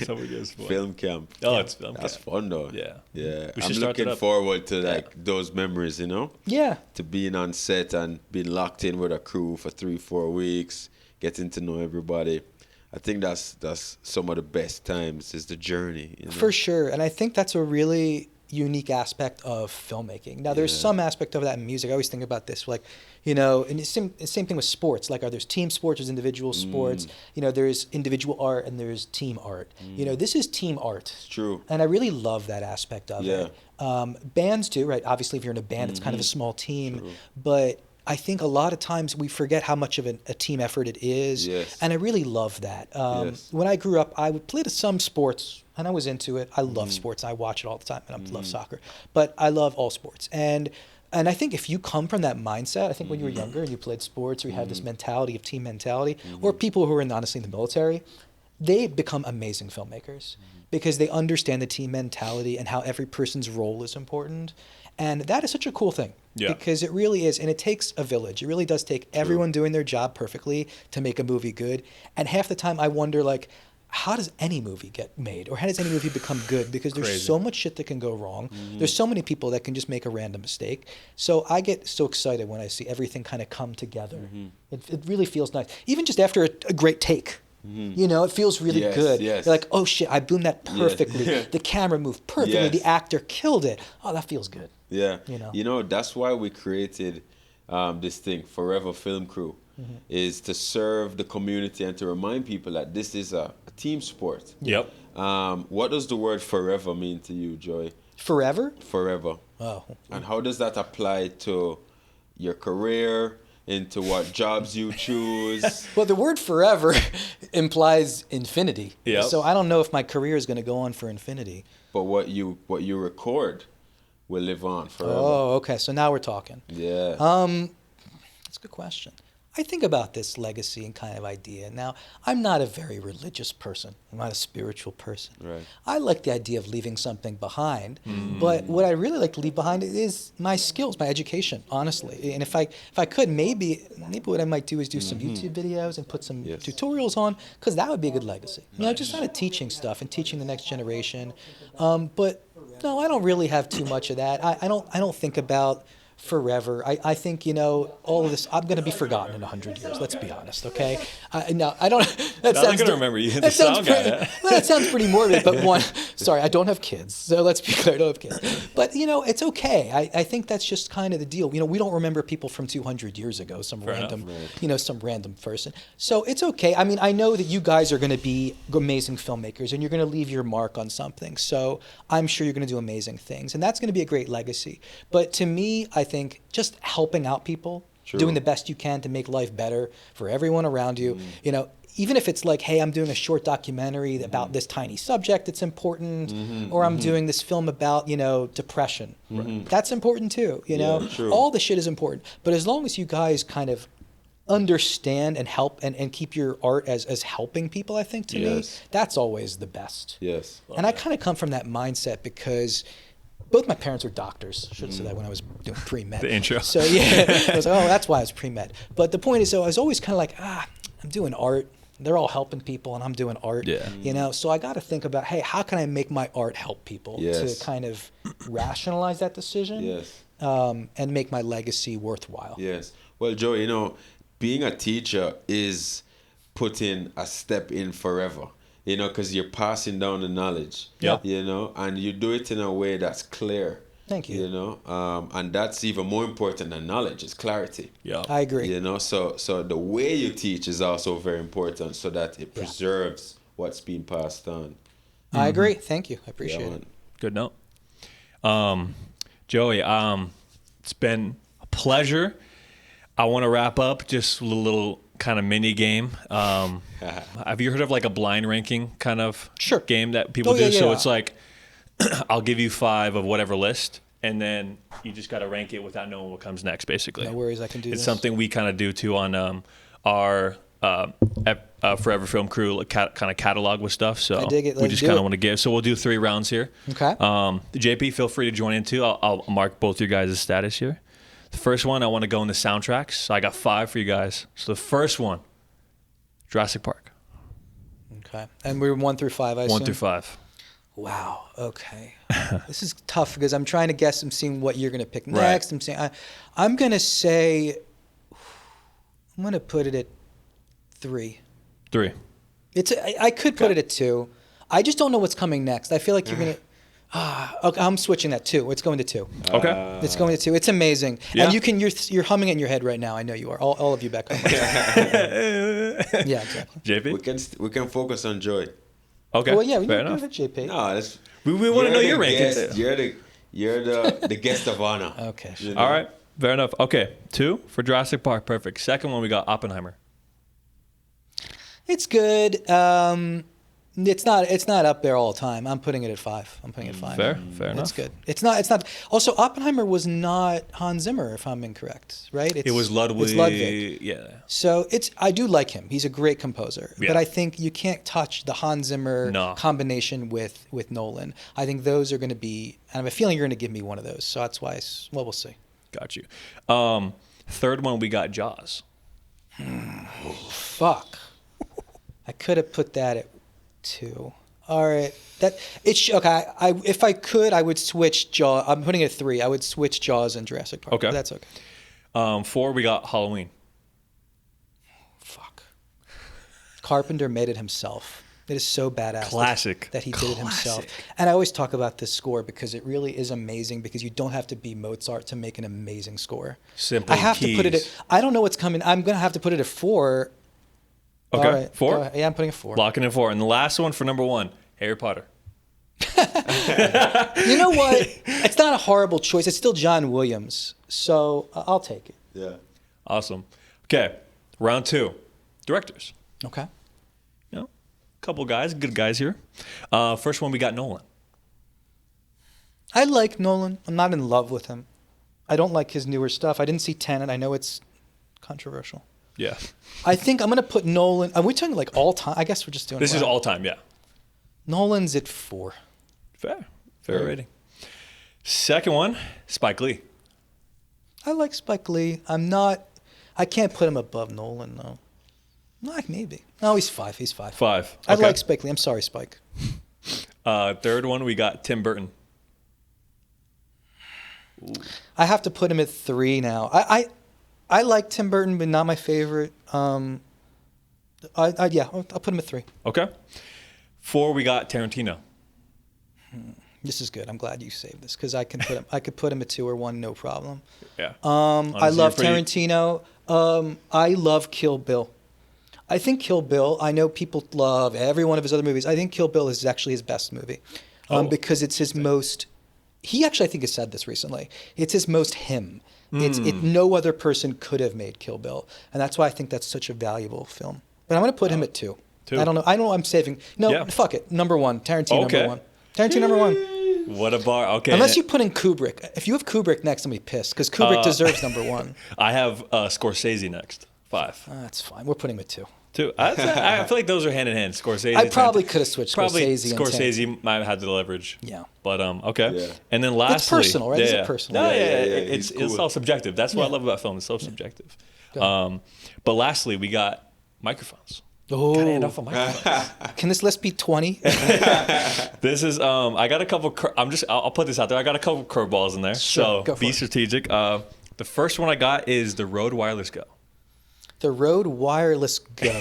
[SPEAKER 1] Summer camp is fun.
[SPEAKER 3] Film camp.
[SPEAKER 1] Oh, it's film camp.
[SPEAKER 3] That's fun though.
[SPEAKER 1] Yeah.
[SPEAKER 3] Yeah.
[SPEAKER 1] We
[SPEAKER 3] I'm
[SPEAKER 1] should start that
[SPEAKER 3] looking
[SPEAKER 1] up.
[SPEAKER 3] forward to those memories,
[SPEAKER 2] Yeah.
[SPEAKER 3] to being on set and being locked in with a crew for 3-4 weeks, getting to know everybody. I think that's some of the best times, is the journey.
[SPEAKER 2] For sure. And I think that's a really unique aspect of filmmaking. Now, there's some aspect of that in music. I always think about this, like, and it's same thing with sports. Like, there's team sports, there's individual sports. There's individual art and there's team art. This is team art.
[SPEAKER 3] It's true.
[SPEAKER 2] And I really love that aspect of it. Bands too, right? Obviously, if you're in a band, it's kind of a small team. True. But I think a lot of times we forget how much of a team effort it is.
[SPEAKER 3] Yes.
[SPEAKER 2] And I really love that. When I grew up, I played some sports, and I was into it. I love sports. I watch it all the time, and I love soccer. But I love all sports. And I think if you come from that mindset, I think when you were younger and you played sports, or you had this mentality of team mentality, or people who are honestly in the military, they become amazing filmmakers because they understand the team mentality and how every person's role is important. And that is such a cool thing, because it really is. And it takes a village. It really does take everyone doing their job perfectly to make a movie good. And half the time I wonder, like, how does any movie get made, or how does any movie become good? Because there's so much shit that can go wrong. There's so many people that can just make a random mistake. So I get so excited when I see everything kind of come together. It really feels nice. Even just after a great take. It feels really good.
[SPEAKER 3] Yes.
[SPEAKER 2] You're like, oh shit, I boomed that perfectly.
[SPEAKER 3] Yes.
[SPEAKER 2] The camera moved perfectly.
[SPEAKER 3] Yes.
[SPEAKER 2] The actor killed it. Oh, that feels good.
[SPEAKER 3] Yeah. That's why we created this thing, Forever Film Crew, is to serve the community and to remind people that this is a team sport.
[SPEAKER 1] Yep.
[SPEAKER 3] What does the word forever mean to you, Joy?
[SPEAKER 2] Forever?
[SPEAKER 3] Forever.
[SPEAKER 2] Oh.
[SPEAKER 3] And how does that apply to your career, into what jobs you choose?
[SPEAKER 2] Well, the word forever implies infinity.
[SPEAKER 1] Yep.
[SPEAKER 2] So I don't know if my career is going to go on for infinity.
[SPEAKER 3] But what you record will live on forever.
[SPEAKER 2] Oh, okay. So now we're talking.
[SPEAKER 3] Yeah.
[SPEAKER 2] That's a good question. I think about this legacy and kind of idea. Now, I'm not a very religious person. I'm not a spiritual person.
[SPEAKER 3] Right.
[SPEAKER 2] I like the idea of leaving something behind, but what I really like to leave behind is my skills, my education, honestly. And if I could, maybe what I might do is do some YouTube videos and put some tutorials on, because that would be a good legacy. Just kind of teaching stuff and teaching the next generation. But no, I don't really have too much of that. I don't think about forever. I think, all of this, I'm going to be forgotten in 100 years. Let's be honest, okay? No, I don't.
[SPEAKER 1] I'm going to remember you. The sound guy.
[SPEAKER 2] That sounds pretty morbid, but Sorry, I don't have kids. So let's be clear, I don't have kids. But, it's okay. I think that's just kind of the deal. We don't remember people from 200 years ago, some random person. So it's okay. I mean, I know that you guys are going to be amazing filmmakers and you're going to leave your mark on something. So I'm sure you're going to do amazing things. And that's going to be a great legacy. But to me, I think just helping out people, doing the best you can to make life better for everyone around you, even if it's like, hey, I'm doing a short documentary about this tiny subject that's important, or I'm doing this film about, depression. That's important too, All the shit is important. But as long as you guys kind of understand and help and keep your art as helping people, I think to me, that's always the best.
[SPEAKER 3] Yes.
[SPEAKER 2] And I kind of come from that mindset because both my parents are doctors. I should have said that when I was doing pre-med.
[SPEAKER 1] The intro.
[SPEAKER 2] So yeah, I was like, that's why I was pre-med. But the point is, though, I was always kind of like, I'm doing art. They're all helping people, and I'm doing art. Yeah. So I got to think about, hey, how can I make my art help people to kind of rationalize that decision?
[SPEAKER 3] Yes.
[SPEAKER 2] And make my legacy worthwhile.
[SPEAKER 3] Yes. Well, Joe, being a teacher is putting a step in forever. Because you're passing down the knowledge.
[SPEAKER 1] Yep.
[SPEAKER 3] And you do it in a way that's clear.
[SPEAKER 2] Thank you.
[SPEAKER 3] And that's even more important than knowledge, is clarity.
[SPEAKER 1] Yeah.
[SPEAKER 2] I agree.
[SPEAKER 3] So the way you teach is also very important so that it preserves what's being passed on.
[SPEAKER 2] I agree. Thank you. I appreciate it.
[SPEAKER 1] Good note. Joey, it's been a pleasure. I want to wrap up just a little kind of mini game. Have you heard of like a blind ranking kind of game that people do? So it's like, I'll give you 5 of whatever list, and then you just got to rank it without knowing what comes next, basically.
[SPEAKER 2] No worries, I can do this.
[SPEAKER 1] It's something we kind of do too on our Forever Film crew, kind of catalog with stuff. So
[SPEAKER 2] I dig it.
[SPEAKER 1] we just kind of want to give. So we'll do 3 rounds here.
[SPEAKER 2] Okay.
[SPEAKER 1] JP, feel free to join in too. I'll mark both your guys' status here. The first one, I want to go into soundtracks. So I got 5 for you guys. So the first one, Jurassic Park.
[SPEAKER 2] Okay. And we were 1 through 5, I assume?
[SPEAKER 1] 1 through 5.
[SPEAKER 2] Wow. Okay. This is tough because I'm trying to guess. I'm seeing what you're going to pick next.
[SPEAKER 3] Right.
[SPEAKER 2] I'm going to say, I'm going to put it at 3.
[SPEAKER 1] 3.
[SPEAKER 2] I could put it at 2. I just don't know what's coming next. I feel like you're going to. Okay, I'm switching that 2. It's going to 2.
[SPEAKER 1] Okay.
[SPEAKER 2] It's going to 2. It's amazing.
[SPEAKER 1] Yeah.
[SPEAKER 2] And you're humming it in your head right now. I know you are. All of you back home. Yeah, exactly.
[SPEAKER 1] JP?
[SPEAKER 3] We can focus on Joy.
[SPEAKER 1] Okay.
[SPEAKER 2] Well, yeah, we
[SPEAKER 1] fair
[SPEAKER 2] can
[SPEAKER 1] enough.
[SPEAKER 2] do it, JP.
[SPEAKER 3] No,
[SPEAKER 1] We want to know your rankings.
[SPEAKER 3] You're the guest of honor.
[SPEAKER 2] Okay.
[SPEAKER 1] All right. Fair enough. Okay. 2 for Jurassic Park. Perfect. Second one, we got Oppenheimer.
[SPEAKER 2] It's good. It's not up there all the time. I'm putting it at 5. I'm putting it at 5.
[SPEAKER 1] Fair enough.
[SPEAKER 2] It's good. It's not. Also, Oppenheimer was not Hans Zimmer, if I'm incorrect, right?
[SPEAKER 1] It was Ludwig.
[SPEAKER 2] It's Ludwig.
[SPEAKER 1] Yeah.
[SPEAKER 2] So I do like him. He's a great composer.
[SPEAKER 1] Yeah.
[SPEAKER 2] But I think you can't touch the Hans Zimmer combination with Nolan. I think those are going to be. I have a feeling you're going to give me one of those. So that's why. Well, we'll see.
[SPEAKER 1] Got you. Third one, we got Jaws.
[SPEAKER 2] Fuck. I could have put that at 2. All right. Okay. If I could, I would switch Jaws. I'm putting it at 3. I would switch Jaws and Jurassic Park.
[SPEAKER 1] Okay.
[SPEAKER 2] But that's okay.
[SPEAKER 1] 4, we got Halloween.
[SPEAKER 2] Fuck. Carpenter made it himself. It is so badass.
[SPEAKER 1] Classic.
[SPEAKER 2] That he did it himself. And I always talk about this score because it really is amazing because you don't have to be Mozart to make an amazing score.
[SPEAKER 1] Simple
[SPEAKER 2] I have
[SPEAKER 1] keys.
[SPEAKER 2] to put it at, I don't know what's coming. I'm going to have to put it at 4.
[SPEAKER 1] Okay.
[SPEAKER 2] All right.
[SPEAKER 1] 4?
[SPEAKER 2] Yeah, I'm putting it 4.
[SPEAKER 1] Locking in 4. And the last one for number 1, Harry Potter.
[SPEAKER 2] You know what? It's not a horrible choice. It's still John Williams. So I'll take it.
[SPEAKER 3] Yeah.
[SPEAKER 1] Awesome. Okay. Round 2, directors.
[SPEAKER 2] Okay.
[SPEAKER 1] Couple guys, good guys here. First one, we got Nolan.
[SPEAKER 2] I like Nolan. I'm not in love with him. I don't like his newer stuff. I didn't see Tenet. I know it's controversial.
[SPEAKER 1] Yeah.
[SPEAKER 2] I think I'm going to put Nolan. Are we talking like all time? I guess we're just doing
[SPEAKER 1] This is all time, yeah.
[SPEAKER 2] Nolan's at 4.
[SPEAKER 1] Fair rating. Second one, Spike Lee.
[SPEAKER 2] I like Spike Lee. I can't put him above Nolan, though. Like maybe. No, he's 5.
[SPEAKER 1] 5. Okay.
[SPEAKER 2] I like Spike Lee. I'm sorry, Spike.
[SPEAKER 1] Third one, we got Tim Burton.
[SPEAKER 2] Ooh. I have to put him at 3 now. I like Tim Burton, but not my favorite. I'll put him at 3.
[SPEAKER 1] Okay. 4, we got Tarantino.
[SPEAKER 2] This is good. I'm glad you saved this because I could put him at 2 or 1, no problem.
[SPEAKER 1] Yeah.
[SPEAKER 2] I love Tarantino. I love Kill Bill. I think Kill Bill, I know people love every one of his other movies. I think Kill Bill is actually his best movie because it's his most, he actually I think has said this recently, it's his most him. No other person could have made Kill Bill. And that's why I think that's such a valuable film. But I'm going to put him at 2. I don't know. I'm saving. No, fuck it. Number 1. Tarantino number 1. Tarantino number 1.
[SPEAKER 1] What a bar. Okay.
[SPEAKER 2] Unless you put in Kubrick. If you have Kubrick next, I'm going to be pissed because Kubrick deserves number 1.
[SPEAKER 1] I have Scorsese next. 5.
[SPEAKER 2] That's fine. We're putting him at 2.
[SPEAKER 1] 2. I feel like those are hand in hand. Scorsese.
[SPEAKER 2] I probably could have switched Scorsese.
[SPEAKER 1] Scorsese might have had the leverage.
[SPEAKER 2] Yeah.
[SPEAKER 1] But okay.
[SPEAKER 3] Yeah.
[SPEAKER 1] And then lastly,
[SPEAKER 2] it's personal, right? Is it personal?
[SPEAKER 1] No,
[SPEAKER 3] Yeah.
[SPEAKER 1] It's
[SPEAKER 3] Cool.
[SPEAKER 1] all subjective. That's what I love about film. It's so subjective. But lastly, we got microphones.
[SPEAKER 2] Oh.
[SPEAKER 1] Gotta end off on microphones.
[SPEAKER 2] Can this list be 20?
[SPEAKER 1] This is I got a couple. I'll put this out there. I got a couple curveballs in there.
[SPEAKER 2] Sure,
[SPEAKER 1] So be strategic. The first one I got is the Rode Wireless Go.
[SPEAKER 2] The Rode Wireless Go.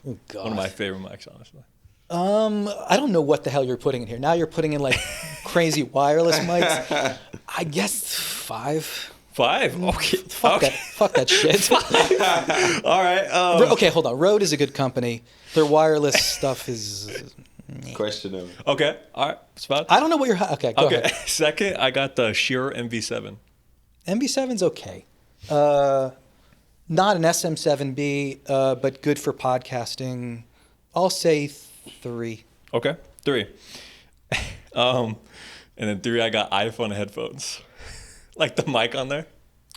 [SPEAKER 2] Oh, God.
[SPEAKER 1] One of my favorite mics, honestly.
[SPEAKER 2] I don't know what the hell you're putting in here. Now you're putting in like crazy wireless mics. I guess 5.
[SPEAKER 1] 5. Okay.
[SPEAKER 2] Fuck that shit.
[SPEAKER 1] All right.
[SPEAKER 2] Okay, hold on. Rode is a good company. Their wireless stuff is
[SPEAKER 3] Questionable.
[SPEAKER 1] Okay. All right. Spot.
[SPEAKER 2] I don't know what you're. Okay, go ahead.
[SPEAKER 1] Second, I got the Shure MV7.
[SPEAKER 2] MB7's okay. Not an SM7B, but good for podcasting. I'll say 3.
[SPEAKER 1] Okay. 3. And then 3, I got iPhone headphones. Like the mic on there.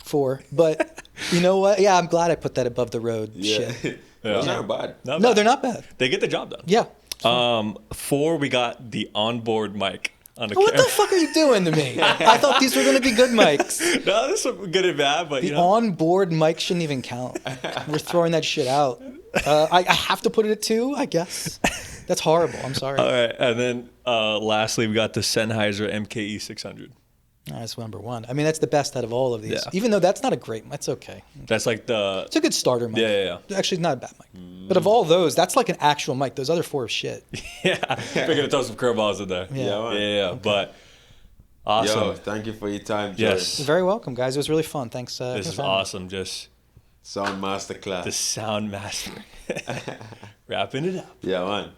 [SPEAKER 2] 4. But you know what? Yeah, I'm glad I put that above the Rode shit.
[SPEAKER 3] That's not bad.
[SPEAKER 2] No, they're not bad.
[SPEAKER 1] They get the job done.
[SPEAKER 2] Yeah.
[SPEAKER 1] 4, we got the onboard mic on the
[SPEAKER 2] What
[SPEAKER 1] camera.
[SPEAKER 2] the fuck are you doing to me? I thought these were going to be good mics.
[SPEAKER 1] No, this is good and bad, but
[SPEAKER 2] The
[SPEAKER 1] you know.
[SPEAKER 2] onboard mic shouldn't even count. We're throwing that shit out. I have to put it at 2, I guess. That's horrible. I'm sorry.
[SPEAKER 1] All right, and then lastly, we got the Sennheiser MKE 600.
[SPEAKER 2] That's number 1. I mean, that's the best out of all of these.
[SPEAKER 1] Yeah.
[SPEAKER 2] Even though that's not a great, that's okay.
[SPEAKER 1] That's like the.
[SPEAKER 2] It's a good starter mic.
[SPEAKER 1] Yeah.
[SPEAKER 2] Actually, not a bad mic. But of all those, that's like an actual mic. Those other 4 are shit.
[SPEAKER 1] Yeah, we're gonna throw some curveballs in there.
[SPEAKER 2] Yeah.
[SPEAKER 3] man.
[SPEAKER 1] Yeah.
[SPEAKER 2] Okay.
[SPEAKER 1] But awesome.
[SPEAKER 3] Yo, thank you for your time, Joey.
[SPEAKER 1] Yes.
[SPEAKER 2] You're very welcome, guys. It was really fun. Thanks.
[SPEAKER 1] This
[SPEAKER 2] for
[SPEAKER 1] is
[SPEAKER 2] having me.
[SPEAKER 1] awesome. Just
[SPEAKER 3] Sound masterclass.
[SPEAKER 1] the sound master. Wrapping it up.
[SPEAKER 3] Yeah, man.